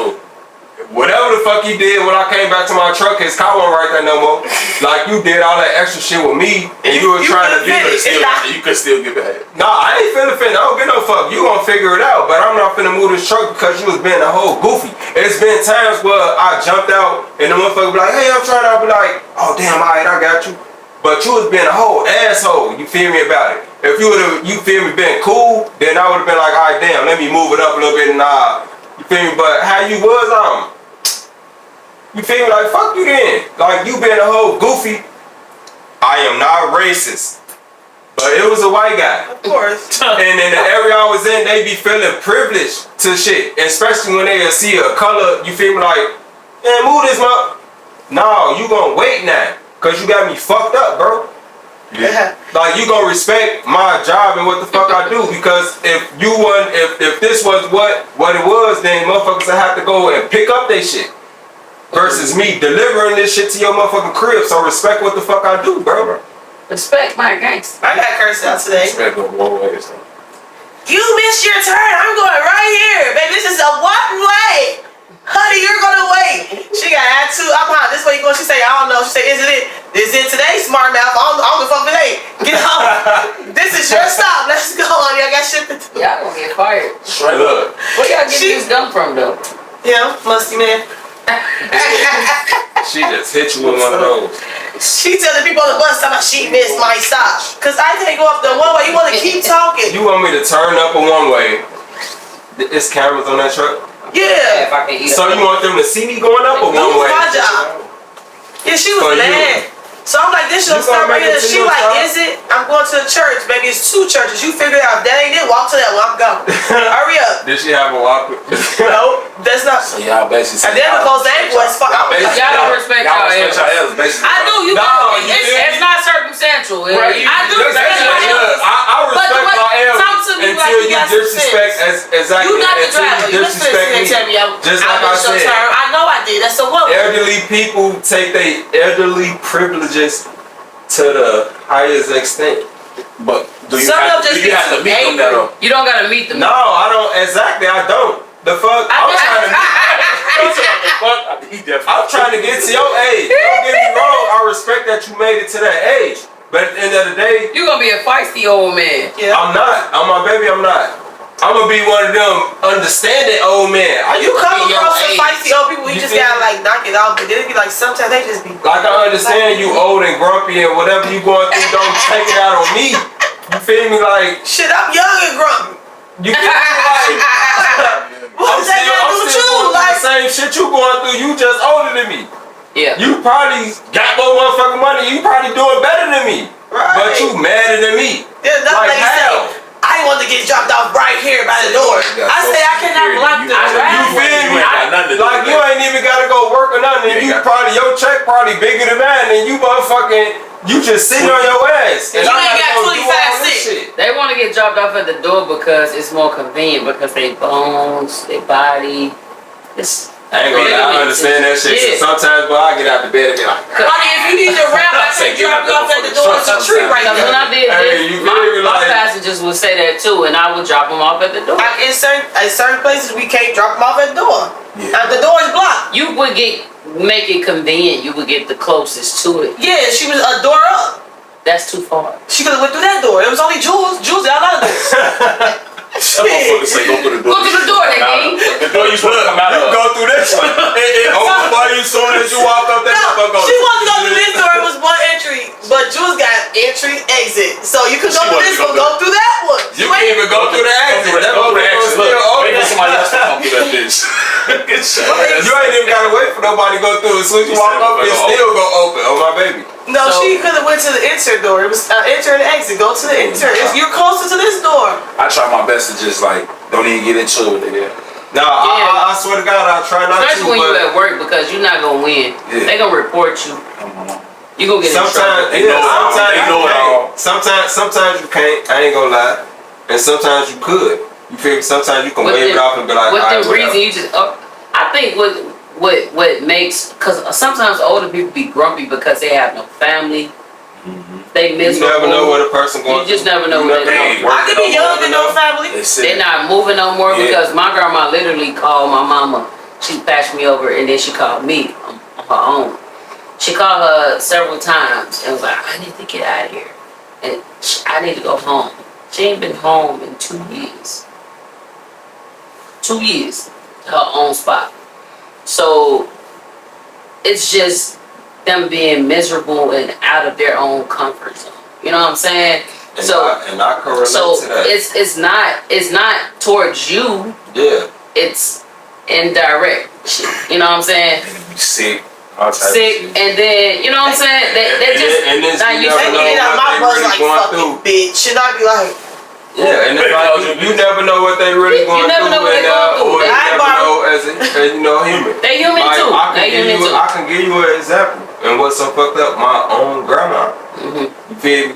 Whatever the fuck he did when I came back to my truck, his car wasn't right there no more. Like you did all that extra shit with me and you were trying to be You could still get back. Nah, I ain't finna I don't get no fuck. You gonna figure it out, but I'm not finna move this truck because you was being a whole goofy. It's been times where I jumped out and the motherfucker be like, hey, I'm trying to be like, oh damn, alright, I got you. But you was being a whole asshole, you feel me about it. If you would've, you feel me, been cool, then I would've been like, alright, damn, let me move it up a little bit and you feel me, but how you was, you feel me, like, fuck you then. Like, you being a whole goofy. I am not racist. But it was a white guy. Of course. And in the area I was in, they be feeling privileged to shit. Especially when they see a color, you feel me, like, man, move this up. No, you gonna wait now. Cause you got me fucked up, bro. Yeah. Like, you gonna respect my job and what the fuck I do. Because if this was what it was, then motherfuckers would have to go and pick up their shit. Versus me delivering this shit to your motherfucking crib. So respect what the fuck I do, bro. Respect my gangster. I got cursed out today. Respect going one way. You missed your turn. I'm going right here. Baby, this is a one way. Honey, you're gonna wait. She got attitude. I'm hot. This way you going? She say, I don't know. She say, is it today, smart mouth? I don't give a fuck today. Get on. This is your stop. Let's go on. Y'all got shit to do. Y'all gonna get fired. Straight up. Where y'all getting this gun from though? Yeah, musty man. She just hit you with one of those. She tell the people on the bus about she missed my stop. Cause I can't go up the one way. You wanna keep talking. You want me to turn up a one way? It's cameras on that truck? Yeah. If I can eat So you want them to see me going up a That one was way? my job. Yeah, she was For you. mad. So I'm like, this shit'll You gonna stop right make it here. to She your like, stop? is it? I'm going to the church. Baby, it's 2 churches. You figure it out. If that ain't it, walk to that one. I'm gone. Hurry up. Did she have a walk? No, that's not. So y'all basically And then because they ain't boys fuck. Y'all don't respect y'all respect y'all elders, basically. I do. You No, got you feel it's not circumstantial. Right, I do Look, respect my elders. I But respect the way- my elders talk to me like until you you got some disrespect exactly You not the until driver. you You listen to disrespect this and tell me me. Just like I said, I know I did. That's a woman. elderly people take their elderly privileges to the highest extent. But do you Some have of them just to get meet them angry. though? You don't gotta meet them. No, I don't. Exactly, I don't. The fuck? I'm trying to get to your age. Don't get me wrong. I respect that you made it to that age. But at the end of the day, You gonna be a feisty old man. Yeah. I'm not. On my baby, I'm not. I'm gonna be one of them understanding old men. You come be your across some age. feisty old people, you just feel gotta me? like knock it off. But then it be like sometimes they just be. Like, I understand you old and grumpy and whatever you going through, don't take it out on me. You feel me? Like, Shit, I'm young and grumpy. you feel me? Like, What does that got to do with you? Going Like, the same shit you going through. You just older than me. Yeah. You probably got more motherfucking money. You probably doing better than me. right. But you madder than me. There's nothing Like like how? say, I want to get dropped off right here by the door. I say I cannot block the You feel me? Like you ain't even gotta go work or nothing. You probably your check probably bigger than mine, and you motherfucking you just sitting on your ass. And you I ain't gotta got go do all this 25 shit. They want to get dropped off at the door because it's more convenient because they bones, they body. It's I ain't gonna lie, I understand that shit. Yeah. Sometimes, boy, I get out the bed and be like, Honey, if you need to rap, I say drop you off at the door. It's a tree right because when I there. did Hey, this, you my feel me? Like- passengers would say that too, and I would drop them off at the door. Like in certain places, we can't drop them off at the door. The door is blocked. You would make it convenient. You would get the closest to it. Yeah, she was a door up. That's too far. She could have went through that door. It was only Jules. Jules got out of this. That motherfucker say go through the door. Go through the door, Nadine. The door you supposed to come out you of. go through this one. It open for you as soon as you walk up that No, motherfucker. she wanted to go through this door. It was one entry, but Jules got entry, exit. So you could go through this one, go through that one. You can't even go through the exit. That motherfucker still Wait open. for somebody else to come through that bitch. Good shit. You ain't even gotta wait for nobody to go through. As soon as you walk up, it still go open. Oh my baby. No, So- she could have went to the enter door. It was enter and exit. Go to the enter. If you're closer to this door. I try my best to just like don't even get into it, nigga. No, I swear to God, I try not Especially to. when you But at work because you're not gonna win. Yeah. They gonna report you. You gonna get in trouble. sometimes, They know it all. sometimes They you know it all. can't. Sometimes you can't. I ain't gonna lie. And sometimes you could. You feel me? Sometimes you can wave it off and be like, With all right, the reason you just, I think what makes, because sometimes older people be grumpy because they have no family. They you miserable. never know what a person going You just through. never know You what never they know. I could be young and no family. They're not moving no more Yeah. because my grandma literally called my mama. She patched me over and then she called me on her own. She called her several times and was like, I need to get out of here. And I need to go home. She ain't been home in 2 years. 2 years. Her own spot. So it's just them being miserable and out of their own comfort zone. You know what I'm saying? And I can relate So to that. it's not towards you. Yeah. It's indirect shit. You know what I'm saying? You sick. All type of Sick, shit. and then you know what I'm saying? They just and then not you used never to know They get out what my they bus really like going fucking through. bitch. And I'd be like, Yeah, and it's like you never know what they really going never through, know what they going through. or you I never borrow- know as you know human. They human Like, too. They human too. I can give you an example, and what's so fucked up, my own grandma. Mhm. You feel me?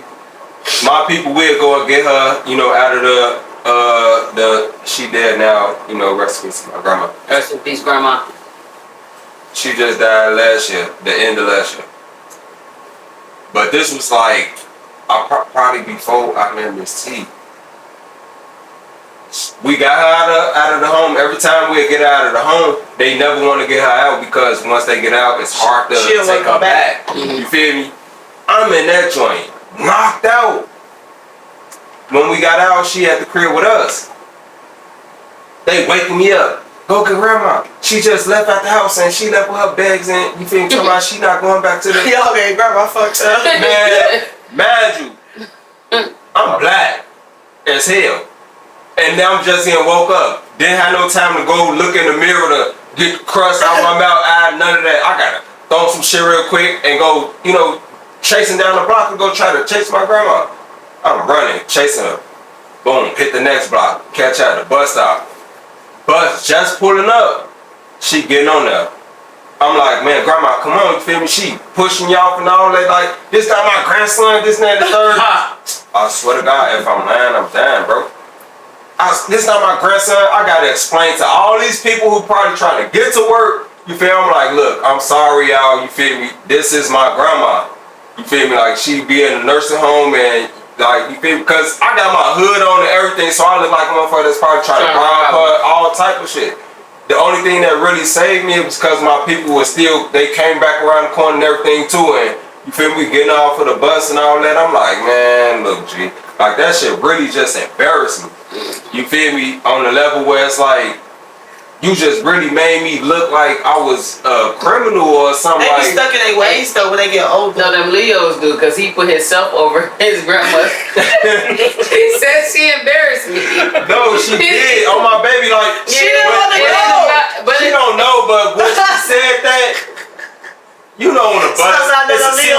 My people will go and get her, out of the she dead now, rest in peace, my grandma. Rest in peace, grandma. She just died last year, the end of last year. But this was like, probably before I met Miss T. We got her out of the home. Every time we get out of the home, they never want to get her out because once they get out, it's hard to She'll take her come back. back. You feel me? I'm in that joint, knocked out. When we got out, she at the crib with us. They waking me up. Go get grandma. She just left out the house and she left with her bags and you feel me? Talking about she not going back to the y'all okay, grandma fucked up. man. Mind you, I'm black as hell. And now I'm just getting woke up. Didn't have no time to go look in the mirror to get the crust out my mouth. None of that. I gotta throw some shit real quick and go, chasing down the block and go try to chase my grandma. I'm running, chasing her. Boom, hit the next block. Catch her at the bus stop. Bus just pulling up. She getting on there. I'm like, man, grandma, come on, you feel me? She pushing you off and all that. Like, this not my grandson, this, and that, the third. I swear to God, if I'm lying, I'm dying, bro. This not my grandson. I gotta explain to all these people who probably trying to get to work. You feel me? I'm like, look, I'm sorry, y'all. You feel me? This is my grandma. You feel me? Like, she be in a nursing home and, like, you feel me? Because I got my hood on and everything, so I look like a motherfucker that's probably trying to rob her, all type of shit. The only thing that really saved me was because my people were still, they came back around the corner and everything too, and you feel me, getting off of the bus and all that. I'm like, man, look, G, like that shit really just embarrassed me. You feel me? On the level where it's like, you just really made me look like I was a criminal or something. They be Like, stuck in their ways though when they get older. No, them Leos do, because he put himself over his grandma. He said she embarrassed me. no, she did on my baby. Like, She didn't want to go. But she don't know, but when she said that, you know, on the bus, it's a seat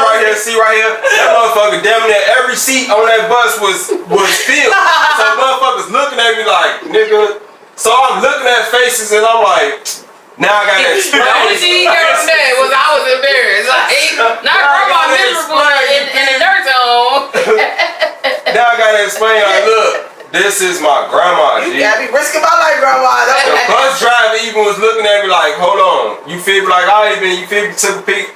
right here. That motherfucker, damn near every seat on that bus was filled. So motherfuckers looking at me like, nigga. So I'm looking at faces and I'm like, now I gotta explain. The only thing he ever said was I was embarrassed. Like, not grandma miserable in the nursing home. Now I gotta explain, like, look, this is my grandma, You G. gotta be risking my life, grandma. The bus driver even was looking at me like, hold on. You feel me? Like, I even, you feel me, took a peek.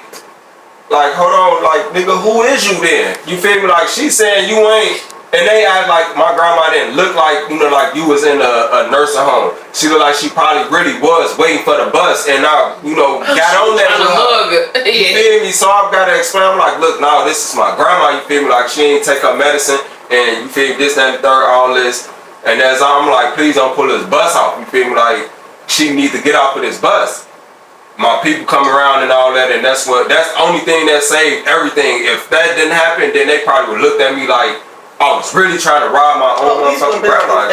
Like, hold on, like, nigga, who is you then? You feel me? Like, she saying you ain't. And they act like my grandma didn't look like, you know, like you was in a nursing home. She looked like she probably really was waiting for the bus and I, you know, got on that with her. You feel me? So I've got to explain. I'm like, look, no, this is my grandma. You feel me? Like she ain't take her medicine and you feel me? This, that, and the third, all this. And as I'm like, please don't pull this bus off. You feel me? Like she need to get off of this bus. My people come around and all that, and that's the only thing that saved everything. If that didn't happen, then they probably would have looked at me like I was really trying to rob my own motherfucking grandma.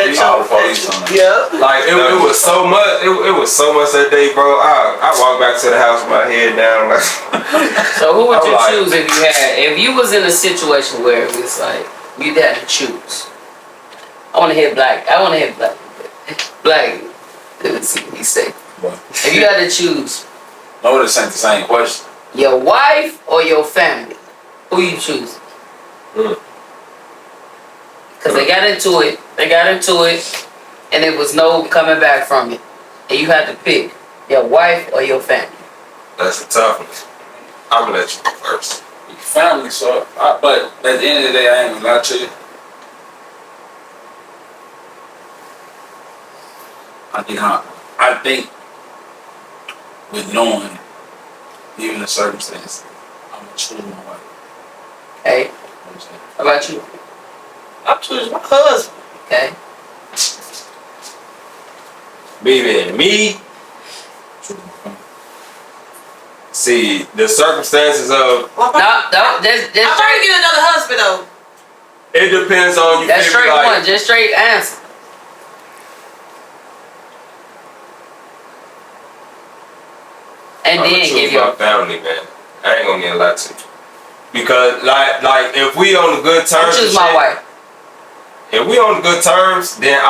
Yeah. Like it was so much. It was so much that day, bro. I walked back to the house with my head down. Like, so who would you choose if you was in a situation where it was like you had to choose? I want to hit black. Black. Let's see what he say. If you had to choose, no, this ain't the same question. Your wife or your family? Who you choose? Because they got into it, and there was no coming back from it. And you had to pick your wife or your family. That's a tough one. I'm gonna let you go first. Family, but at the end of the day, I ain't gonna lie to you. I think with knowing, even the circumstance, I'm gonna choose my wife. Hey, how about you? I'm choosing my husband. Okay. Me. See, the circumstances of... No, just I'm trying to get another husband, though. It depends on you. That's straight one. Just straight answer. And then give your family, man. I ain't gonna need a lot to. Because, like, if we on the good terms... I choose my wife. If we on the good terms, then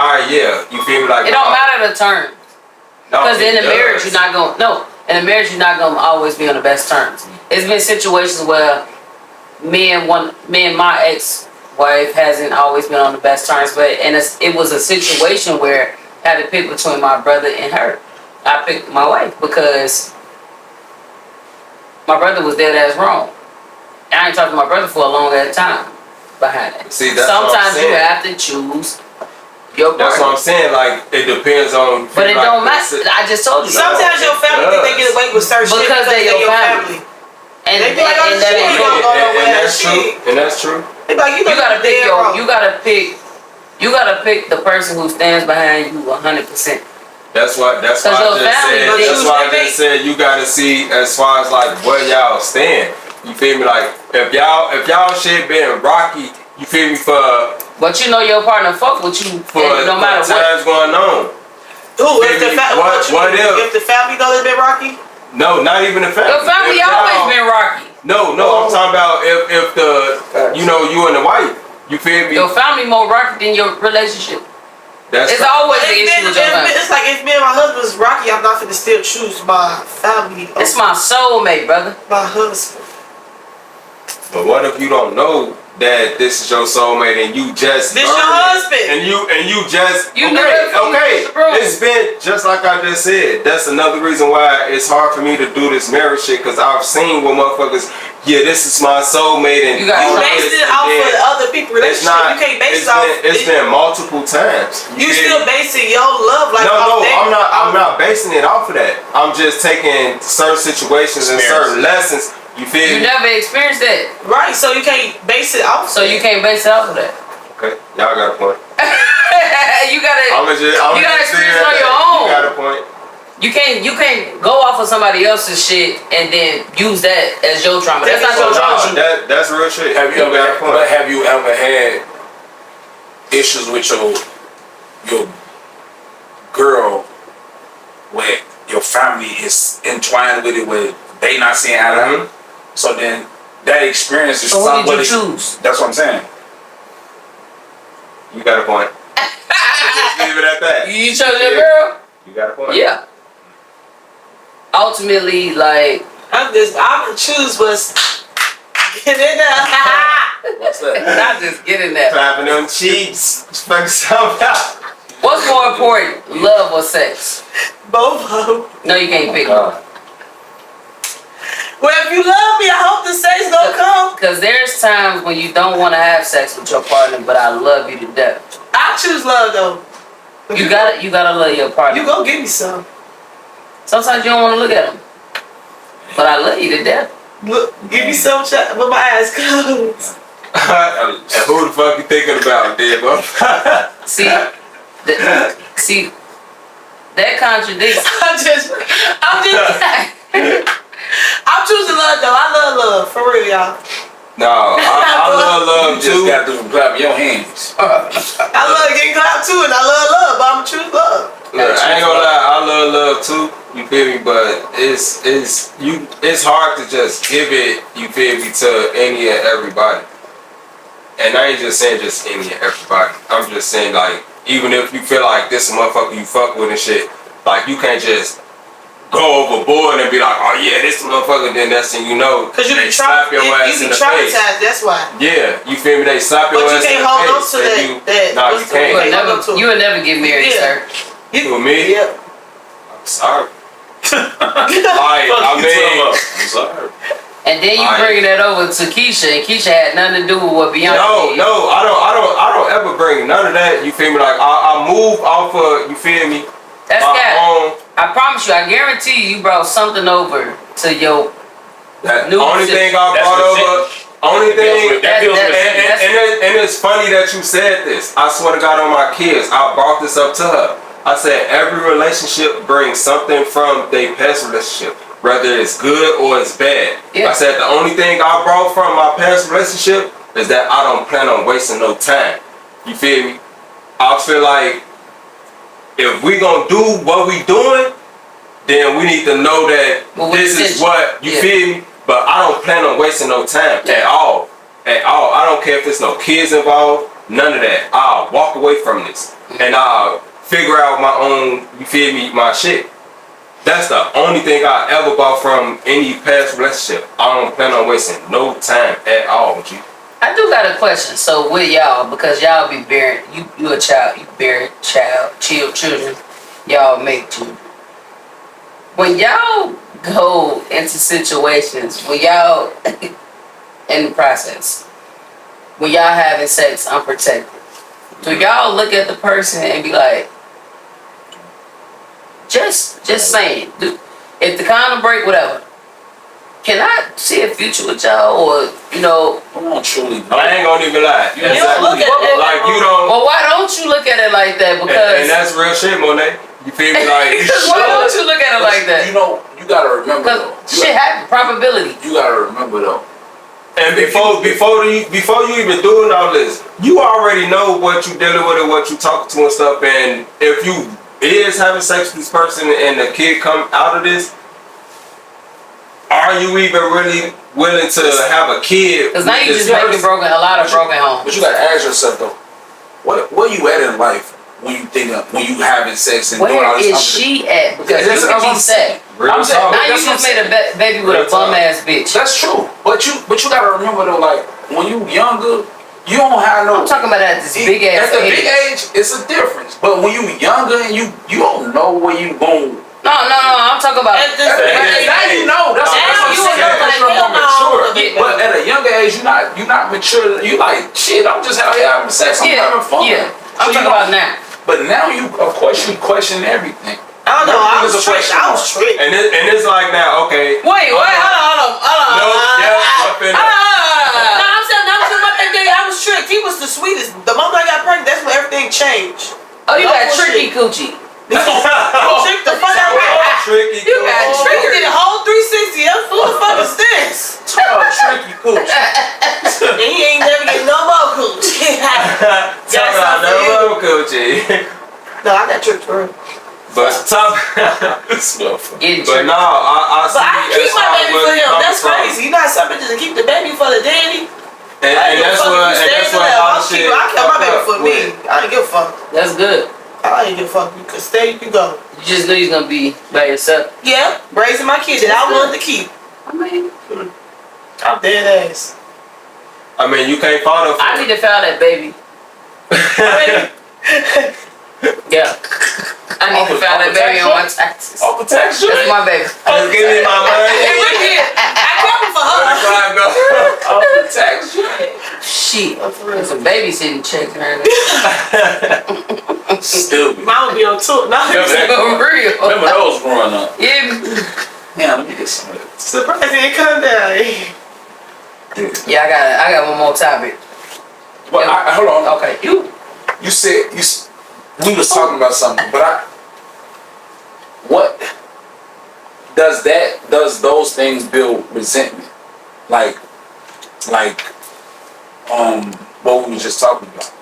you feel me? Like it don't matter the terms. Because in the marriage, you're not going. No, in a marriage, you're not going to always be on the best terms. It's been situations where me and my ex-wife hasn't always been on the best terms, but it was a situation where I had to pick between my brother and her. I picked my wife because my brother was dead ass wrong. I ain't talked to my brother for a long ass time behind it. See, that's sometimes you have to choose. That's what I'm saying. Like it depends on. But it don't matter. I just told you. Sometimes your family think they get away with certain shit because they're your family. And they be like, "Oh, shit, you don't go nowhere." That's true. And that's true. They be like, you gotta pick You gotta pick the person who stands behind you 100%. That's why I just said you gotta see as far as like where y'all stand. You feel me? Like if y'all shit been rocky, you feel me But you know your partner fuck with you for no matter what times going on. If the family know it's been rocky? No, not even the family. Your family always been rocky. No, I'm talking about if the you and the wife. You feel me? Your family more rocky than your relationship. It's always the issue with your family. It's like if me and my husband's rocky, I'm not gonna still choose my family. It's my soulmate, brother. My husband. But what if you don't know that this is your soulmate and you just your husband and you just okay. It's been just like I just said. That's another reason why it's hard for me to do this marriage shit because I've seen what motherfuckers. Yeah, this is my soulmate and you based it off of other people's relationship. You can't base it off. It's been multiple times. You still basing your love like no. I'm not basing it off of that. I'm just taking certain situations and certain lessons. You feel you never experienced that. Right, so you can't base it off. So you can't base it off of that. Okay, y'all got a point. you gotta experience on your own. You got a point. You can't go off of somebody else's shit and then use that as your trauma. That's not your trauma. That's real shit. Have you ever had issues with your girl where your family is entwined with it, where they not seeing eye to eye? So then that experience is so something. What did you choose? That's what I'm saying. You got a point. Just leave it at that. You chose your girl? You got a point. Yeah. Ultimately, like I'm gonna choose what's get in there. What's that? not just getting that. Clapping them cheeks. Fucking something out. What's more important, love or sex? Both of them. No, you can't pick one. Well, if you love me, I hope the sex gonna come. Because there's times when you don't want to have sex with your partner, but I love you to death. I choose love though. You gotta love your partner. You gonna give me some. Sometimes you don't want to look at them, but I love you to death. Look, give me some shot with my eyes closed. And who the fuck you thinking about, dead bro? See, that contradicts. I'm choosing love though. I love love for real, y'all. No, I love love You just too. got to clap your hands. I love getting clapped too, and I love love, but I'm gonna choose love. Look, I ain't gonna lie, I love love too. You feel me? But it's hard to just give it. You feel me to any and everybody. And I ain't just saying just any and everybody. I'm just saying like even if you feel like this motherfucker you fuck with and shit, like you can't just go overboard and be like, oh yeah, this motherfucker. Then that's when you know. Cause you they be slap your ass in the face. traumatized. That's why. Yeah, you feel me? They slap your But ass in the face. you can't hold on to that. Nah, you can't. You would never get married, sir. For me? Yep. I'm sorry. Like, I mean, I'm sorry. And then you bringing that over to Keisha, and Keisha had nothing to do with what Beyonce did. No, I don't ever bring none of that. You feel me? Like I move off of, you feel me? That's my cat. own. I promise you, I guarantee you brought something over to your That new only thing I brought over. Only thing, and it's funny that you said this. I swear to God on my kids, I brought this up to her. I said every relationship brings something from their past relationship, whether it's good or it's bad. Yeah. I said the only thing I brought from my past relationship is that I don't plan on wasting no time. You feel me? I feel like if we gonna do what we doing, then we need to know that this is what, you feel me? But I don't plan on wasting no time at all. At all. I don't care if there's no kids involved, none of that. I'll walk away from this. And I'll figure out my own, you feel me, my shit. That's the only thing I ever bought from any past relationship. I don't plan on wasting no time at all with you. I do got a question. So with y'all, because y'all be bearing, you a child, you bear children, y'all make children. When y'all go into situations, when y'all in the process, when y'all having sex unprotected, do y'all look at the person and be like, just saying, if the condom break, whatever, can I see a future with y'all, or I don't truly know. I ain't gonna even lie. You don't look at it like you don't. Well, why don't you look at it like that? Because And that's real shit, Monet. You feel me? Like why don't you look at it like that? You gotta remember though. Shit happen, probability. You gotta remember though. And before you even doing all this, you already know what you dealing with and what you talking to and stuff. And if you is having sex with this person and the kid come out of this, are you even really willing to have a kid? Because now you just making a lot of broken homes. But you gotta ask yourself though, where you at in life when you having sex and doing all Where this is she at? Because That's you what can I'm be sad. I'm saying, Now you just made a baby with a bum ass bitch. That's true. But you gotta remember though, like when you younger, you don't have no. I'm talking about at this big ass At the age. big age, it's a difference. But when you younger and you don't know where you going. No, I'm talking about At this Now you know. That's what I'm saying. But at a younger age, you're not mature. You like shit. I'm just out here having sex. I'm having fun. Yeah, I'm talking about now. But now you question everything. I don't know. I was tricked. And it's like now, okay. Wait, hold on. No, yeah, No, I'm saying about that day. I was tricked. He was the sweetest. The moment I got pregnant, that's when everything changed. Oh, you got tricky coochie. Trick the fuck out of me. Tricky. You got cool. Tricky did a whole 360. That's who the fuck is this? Oh, tricky cooch. And he ain't never get no more cooch. Talk about no coochie. No, I got tricked for real. But top. This motherfucker. Getting But tricked. no, I see. But I keep as my far as baby where for you him. coming That's from. crazy. You know how some bitches keep the baby for the daddy? And that's what a lot of shit. I kept my baby for me. with. I didn't give a fuck. That's good. I didn't give a fuck. You could stay, you could go. You just knew you was gonna be by yourself. Yeah, raising my kid that I wanted to keep. I mean, I'm dead ass. I mean, you can't follow. I need to file that baby. Yeah. I need to file that baby on my taxes. Off the tax That's my baby. Just give me my money. Hey, look here. I coming for her. Off the tax Shit. Oh, for real. There's a babysitting check right Stupid. Mama be on tour. No, Remember that? For real. Remember those growing up? Yeah. Yeah, let me get some of that. surprise it come down. Yeah, I got one more topic. But hold on. Okay. You said we was talking about something, but what does those things build resentment? Like what we were just talking about.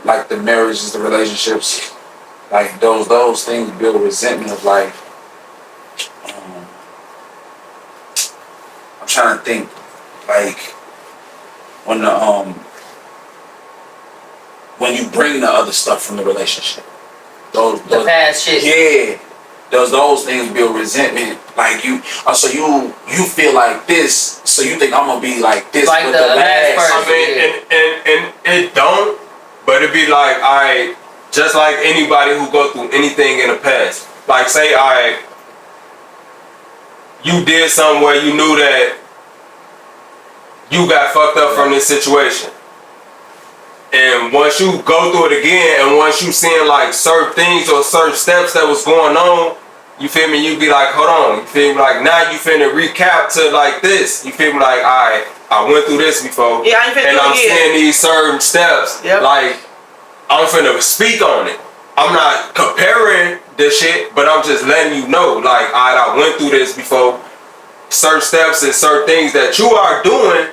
Like the marriages, the relationships, like those things build resentment of like I'm trying to think like when you bring the other stuff from the relationship. Those past shit. Yeah. Those things build resentment. Like you feel like this, so you think I'm gonna be like this Like with the the last last. I mean, and it don't, but it be like, just like anybody who go through anything in the past. Like say, you did something where you knew that you got fucked up from this situation. And once you go through it again, and once you seeing like certain things or certain steps that was going on, you feel me? You be like, hold on. You feel me? Like now you finna recap to like this. You feel me? Like, alright, I went through this before. Yeah, I ain't finna and do it I'm again. seeing these certain steps. Yep. Like, I'm finna speak on it. I'm not comparing this shit, but I'm just letting you know, like, alright, I went through this before. Certain steps and certain things that you are doing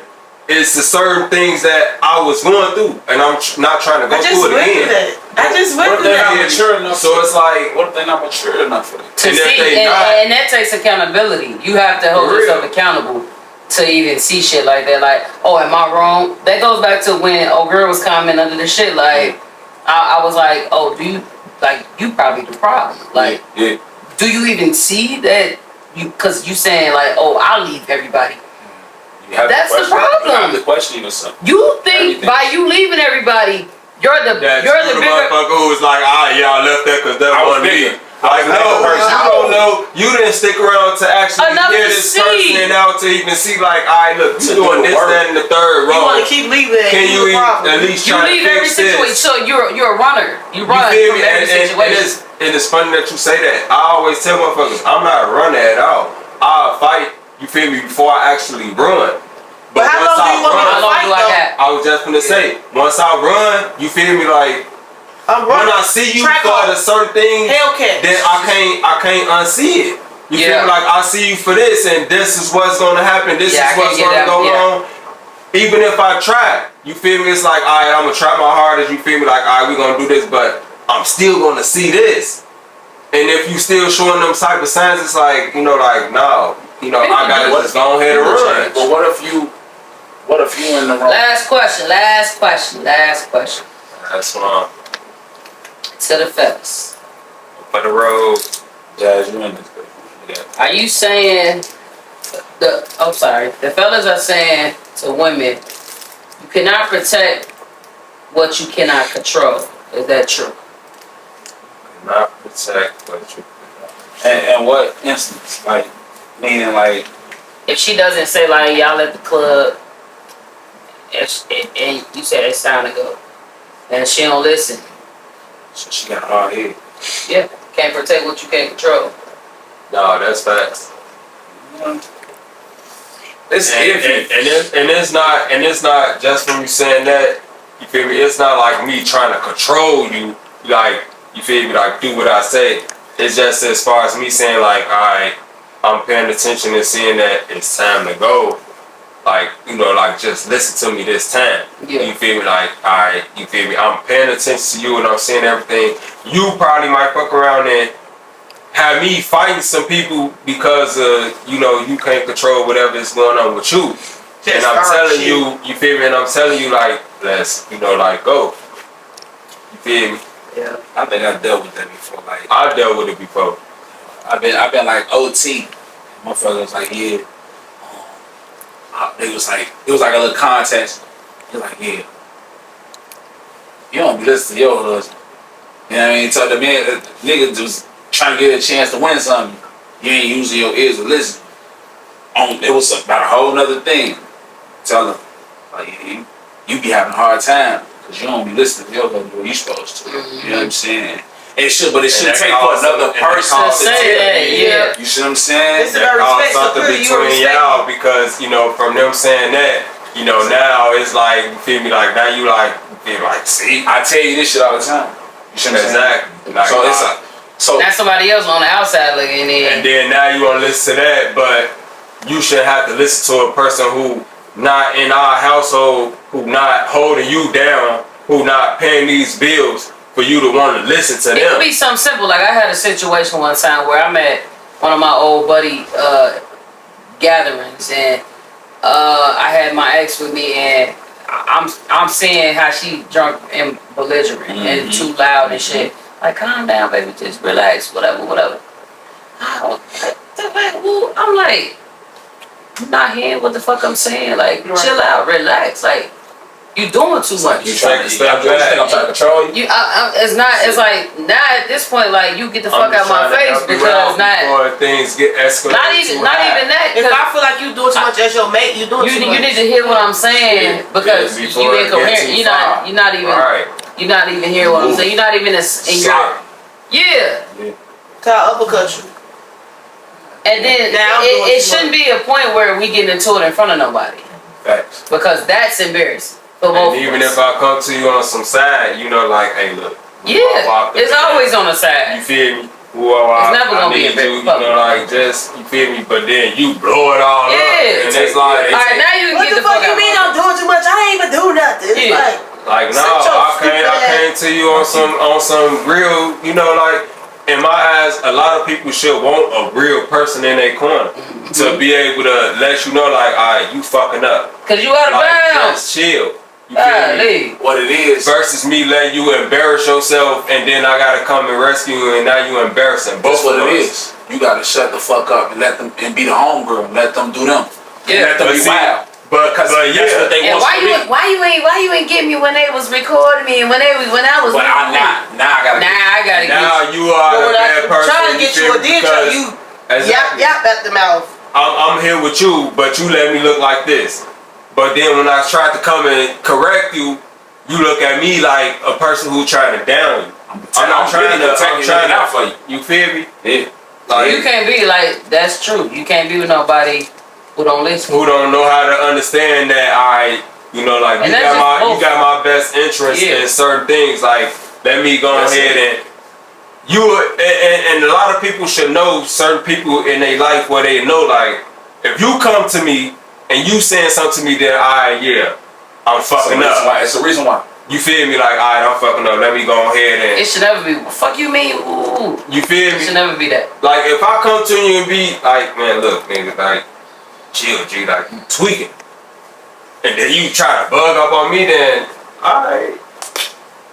is the certain things that I was going through, and I'm not trying to go through it again. I just went What if through they're not that. mature enough? So it's like, What if they're not mature enough for that? To And if see, they and that takes accountability. You have to hold For real. yourself accountable to even see shit like that. Like, oh, am I wrong? That goes back to when old girl was commenting under the shit. Like, I was like, oh, you probably the problem. Like, yeah. do you even see that? Because you saying like, oh, I'll leave everybody. You have That's to the question- problem. You have to question yourself. You think Everything. by you leaving everybody, you're the bigger. motherfucker who was like, yeah, I left that because that I was wasn't me. bigger. Like, no, you don't know. You didn't stick around to actually Enough hear to this see. person out to even see, like, look, you doing this, that, and the third You want wrong. to keep leaving. Can you at least You try to leave every fix this? situation. So you're a runner. You run You feel from me? every situation. And it's funny that you say that. I always tell motherfuckers, I'm not a runner at all. I'll fight, you feel me, before I actually run. But how long do you want me How to long fight do I though? got? I was just gonna say, once I run, you feel me, like, I'm when running. I see you Track for off. the certain thing, Hellcat. then I can't unsee it. You feel me? Like, I see you for this, and this is what's gonna happen. This Yeah, I is what's can't get gonna go that, on. Even if I try, you feel me? It's like, alright, I'm gonna try my hardest. You feel me? Like, alright, we gonna do this, but I'm still gonna see this. And if you still showing them type of signs, it's like, like, no, I gotta just go ahead and run. But what if you in the wrong? Last question. That's wrong. To the fellas. For the road. Jazz, you in this bitch. Are you saying the fellas are saying to women, you cannot protect what you cannot control. Is that true? Not protect what you And what instance? Like, meaning like, If she doesn't say like y'all at the club and you said it's time to go and she don't listen, so she got a hard head. yeah, can't protect what you can't control. No, that's facts. It's iffy. And it's not just from you saying that, you feel me? It's not like me trying to control you, like you feel me, like do what I say. It's just as far as me saying like, alright, I'm paying attention and seeing that it's time to go. Like, you know, like just listen to me this time. Yeah. You feel me? Like, alright, you feel me? I'm paying attention to you and I'm seeing everything. You probably might fuck around and have me fighting some people because you know, you can't control whatever is going on with you. And I'm telling you, you feel me? And I'm telling you like, let's, you know, like go. You feel me? Yeah. I think I dealt with that before. Like I've dealt with it before. I've been like OT. Motherfucker was like, yeah. It was like a little contest. He was like, yeah. You don't be listening to your husband. You know what I mean? So the man, nigga just trying to get a chance to win something. You ain't using your ears to listen. It was about a whole nother thing. Tell him, like, you be having a hard time because you don't be listening to your husband the way you supposed to. You know what I'm saying? But it shouldn't take for another person to say that. Yeah. You see what I'm saying? It's about respect, so something clearly you between respect y'all because, you know, from them saying that, you know, now it's like, you feel me, like now you like, you feel like, see, I tell you this shit all the time. You see what I'm saying? exactly. Like, So it's so That's somebody else on the outside looking in. and then now you want to listen to that, but you should have to listen to a person who not in our household, who not holding you down, who not paying these bills for you to want to listen to It them. could be something simple. Like I had a situation one time where I'm at one of my old buddy gatherings, and I had my ex with me, and I'm seeing how she drunk and belligerent and too loud and shit. Like, calm down, baby, just relax, whatever. I'm like, you not hearing what the fuck I'm saying? Like, chill out, relax. Like, you doing too much. you trying to step back. I'm trying to control you. It's not. It's like now at this point, like you get the fuck out my face because before things get escalated. Not even that. If I feel like you doing too much as your mate, you doing too much. You need to hear what I'm saying because you incoherent. You're not even. Right. You're not even hearing what I'm saying. You're not even in your. Yeah. Till I uppercut you. And then it shouldn't be a point where we get into it in front of nobody. Facts. Because that's embarrassing for both And even of us. if I come to you on some side, you know, like, hey, look. Yeah, it's always on the You side. feel me? Well, It's never gonna be need you, in public. know, like, just, you feel me? But then you blow it all up. Yeah. And it's like, Alright, now you can What get the the fuck fuck you out. mean I'm doing too much? I ain't even do nothing. It's Yeah. like, no, Sit your I came to you on some real, you know, like, in my eyes, a lot of people should want a real person in their corner to be able to let you know, like, alright, you fucking up. Cause you out of Like, bounds. just chill. You feel me? What it is. Versus me letting you embarrass yourself and then I gotta come and rescue you and now you embarrassing both That's what of it us. is. You gotta shut the fuck up and let them and be the homegirl. Let them do them. Yeah. Let them be see, wild. But That's what yeah. they And want why from you ain't get me when they was recording me and when I was. But I gotta Now you are But a when bad I person. trying to get you a deal, because- you Exactly. yap at the mouth. I'm here with you, but you let me look like this. But then when I tried to come and correct you, you look at me like a person who trying to down you. I'm not trying to out for you. You feel me? Yeah. Like, You can't be like, that's true. You can't be with nobody who don't listen. who don't know how to understand that you know, like And you that's got just you got my best interest in certain things. Like, let me go ahead and and a lot of people should know certain people in their life where they know, like, if you come to me and you saying something to me, then I'm fucking up. It's the reason why. You feel me? Like, alright, I'm fucking up. Let me go ahead and. It should never be, fuck you mean? Ooh. You feel It me? should never be that. Like, if I come to you and be like, man, look, nigga, like, chill, G, like, you tweaking. And then you try to bug up on me, then, alright.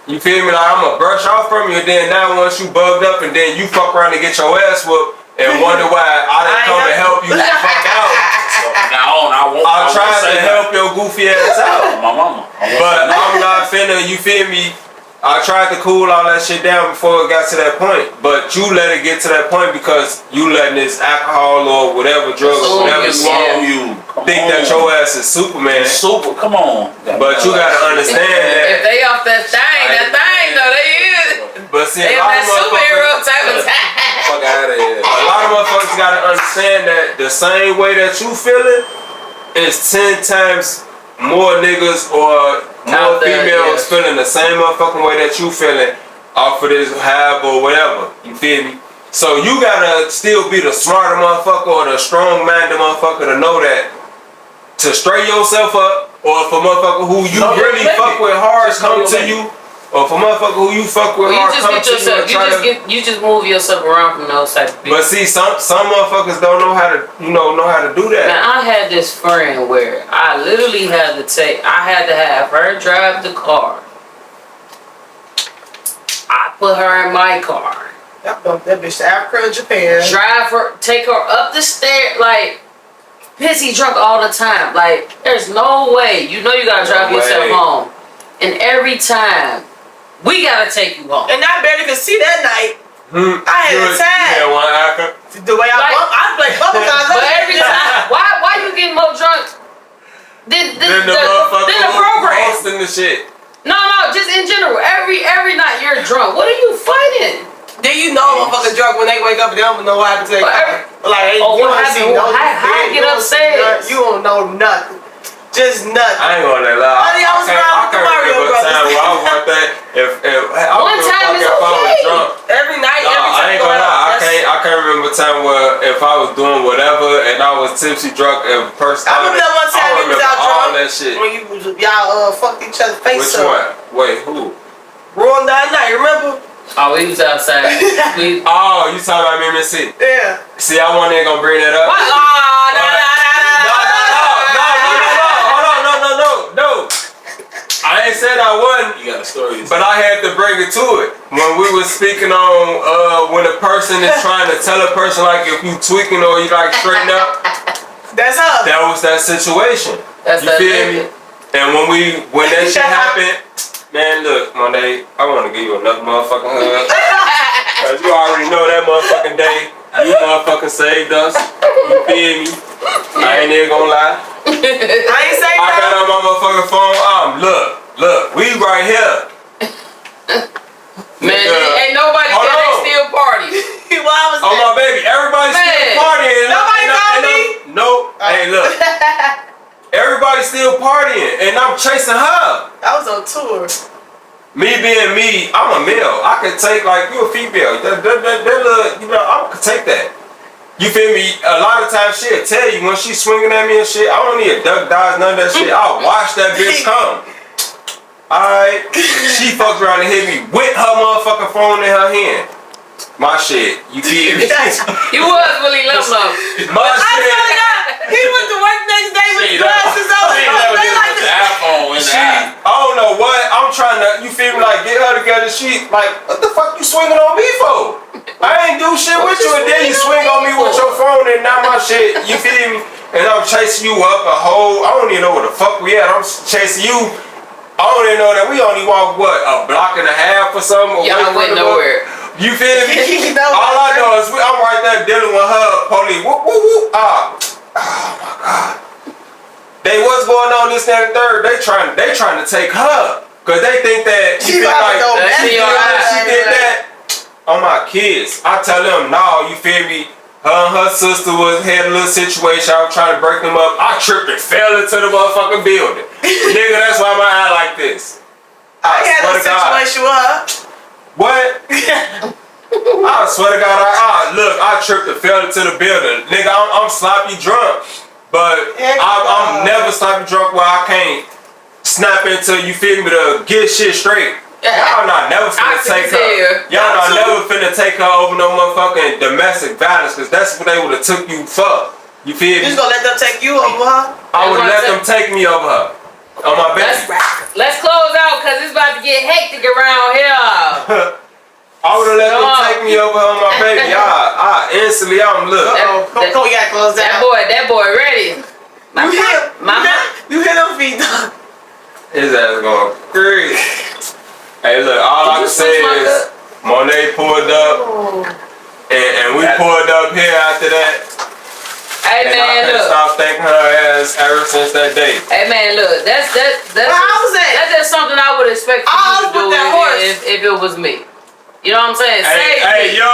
You feel me? Like, I'm gonna brush off from you, and then now once you bugged up, and then you fuck around and get your ass whooped, and wonder why I didn't come and help you the fuck out. So now on, I tried to help your goofy ass out. My mama. But I'm not finna, you feel me? I tried to cool all that shit down before it got to that point. But you let it get to that point because you letting this alcohol or whatever drugs or whatever you want think that your ass is Superman. Super, come on. But you gotta understand If that. they off that thing, though, they is. But see, They a lot that of superhero type of motherfuckers, time. Fuck out of here. a lot of motherfuckers gotta understand that the same way that you feeling is 10 times more niggas or more Out there, females feeling the same motherfucking way that you feeling. off of this hab or whatever. You feel me? So you gotta still be the smarter motherfucker or the strong-minded motherfucker to know that to straighten yourself up, or if a motherfucker who you really fuck with hard come to you, or if a motherfucker who you fuck with hard come to you, you just move yourself around from those type of people. But see, some motherfuckers don't know how to do that. Man, I had this friend where I literally had to have her drive the car. I put her in my car. I bumped that bitch to Africa and Japan. Drive her, take her up the stairs, like, pissy drunk all the time. Like, there's no way. You know you gotta drive yourself home. And every time, we gotta take you home. And I barely could see that night. I had a time. The way I play bubble guys. But every time, why you getting more drunk than the program? Hosting the shit. No, just in general. Every night you're drunk. What are you fighting? Then you know motherfuckers drunk when they wake up and they don't know how to take. Like, oh, you what happened? How I get upstairs? You don't know nothing. Just nothing. I ain't gonna lie. Honey, I was around with the Mario Brothers. I want that. One time is okay. Every night, I ain't gonna lie. I can't remember a time where if I was doing whatever and I was tipsy drunk and first time. I remember that one time you was out all drunk. that shit. When y'all fucked each other's face Which up. one? Wait, who? Roll that night, remember? Oh, we was outside. Oh, you talking about Mimic City? Yeah. See, I wasn't even gonna bring that up. What? No. I ain't said I wasn't. You got a story. But I had to bring it to it. When we was speaking on when a person is trying to tell a person like if you tweaking or you like straighten up. That's her. That was that situation. You feel me? And when that shit happened, man, look, Monday, I want to give you another motherfucking hug. Cause you already know that motherfucking day, you motherfucking saved us. You feel me? I ain't even gonna lie. I ain't saying I got on my motherfucking phone. Look, we right here. Man, ain't nobody still party. Oh my baby, everybody's still partying. Nobody called me? Nope. Hey, look. Everybody's still partying, and I'm chasing her. I was on tour. Me being me, I'm a male. I could take, like, you a female. That little, you know, I could take that. You feel me? A lot of times she'll tell you when she's swinging at me and shit, I don't need a duck dodge, none of that shit. I'll watch that bitch come. Alright? She fucked around and hit me with her motherfucking phone in her hand. My shit. You feel me? You was really love. My shit. He went to work next day with glasses on. I don't know what. I'm trying to, you feel me, like get her together. She like, what the fuck you swinging on me for? I ain't do shit with you, and then you swing on me with your phone and not my shit. You feel me? And I'm chasing you up a whole. I don't even know where the fuck we at. I'm chasing you. I don't even know that we only walk a block and a half or something. Y'all went nowhere. You feel me? All I know is I'm right there dealing with her. Police. Whoop whoop whoop. Oh my God. They what's going on this and the third? They trying to take her. Cause they think that she did that on my kids. I tell them, no, you feel me? Her and her sister had a little situation. I was trying to break them up. I tripped and fell into the motherfucking building. Nigga, that's why my eye like this. I had a situation with her. What? I swear to God, I tripped and fell into the building. Nigga, I'm sloppy drunk. But I'm never sloppy drunk where I can't snap into, you feel me, to get shit straight. Y'all not never finna take her. Y'all not never finna take her over no motherfucking domestic violence, cause that's what they would've took you for. You feel me? You just gonna let them take you over her? I would've let them take me over her. On my baby. Let's close out, cause it's about to get hectic around here. I would've let them take me over her on my baby. Instantly, I'm look. Come, we gotta close out. That boy ready. You hit them feet, dog. His ass going crazy. Hey, look, all I can say is Monet pulled up, and we pulled up here after that. Hey man, I can't stop thanking her ass ever since that day. Hey man, look, that's just something I would expect for you to do if it was me. You know what I'm saying? Hey, yo,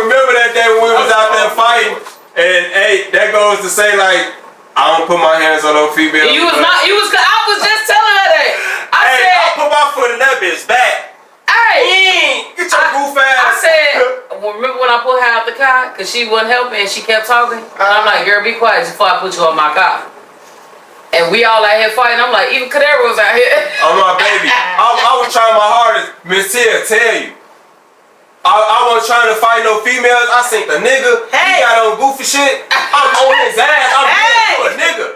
remember that day when we was out there fighting, and hey, that goes to say like, I don't put my hands on no female. I was just telling her that. I said, I put my foot in that bitch back. Hey, the car because she wasn't helping and she kept talking. And I'm like, girl, be quiet before I put you on my car. And we all out here fighting. I'm like, even Cadera was out here. Oh my baby. I was trying my hardest. Miss Tia, tell you. I wasn't trying to fight no females. I seen the nigga. He got on goofy shit. I'm on his ass. I'm getting to a nigga.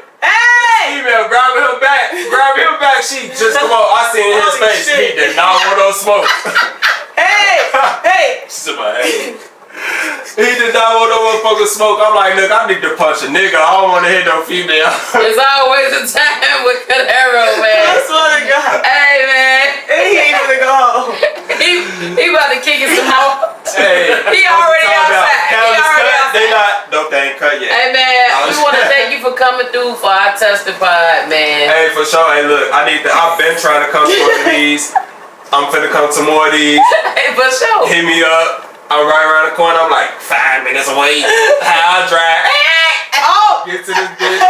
Female grabbing him back. She just come on. I seen in his face. He did not want no smoke. She's in my head. He did not want no motherfucking smoke. I'm like, look, I need to punch a nigga. I don't want to hit no female. There's always a time with Cadero, man. I swear to God. Hey, man. He ain't gonna go home. He about to kick it some more. Hey, He already outside. They not. Nope, they ain't cut yet. Hey, man, we want to thank you for coming through for our testified, man. Hey, for sure. Hey, look, I've been trying to come to one of these. I'm finna come to more of these. Hey, for sure. Hit me up. I'm right around the corner. I'm like 5 minutes away. I'll drive. Get to this bitch.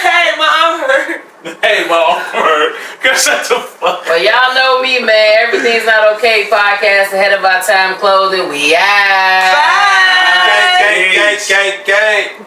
Hey, my arm hurt. Hey, my arm hurt. Girl, shut the fuck. Well, y'all know me, man. Everything's Not Okay podcast ahead of our time clothing. We out. Bye. Gang.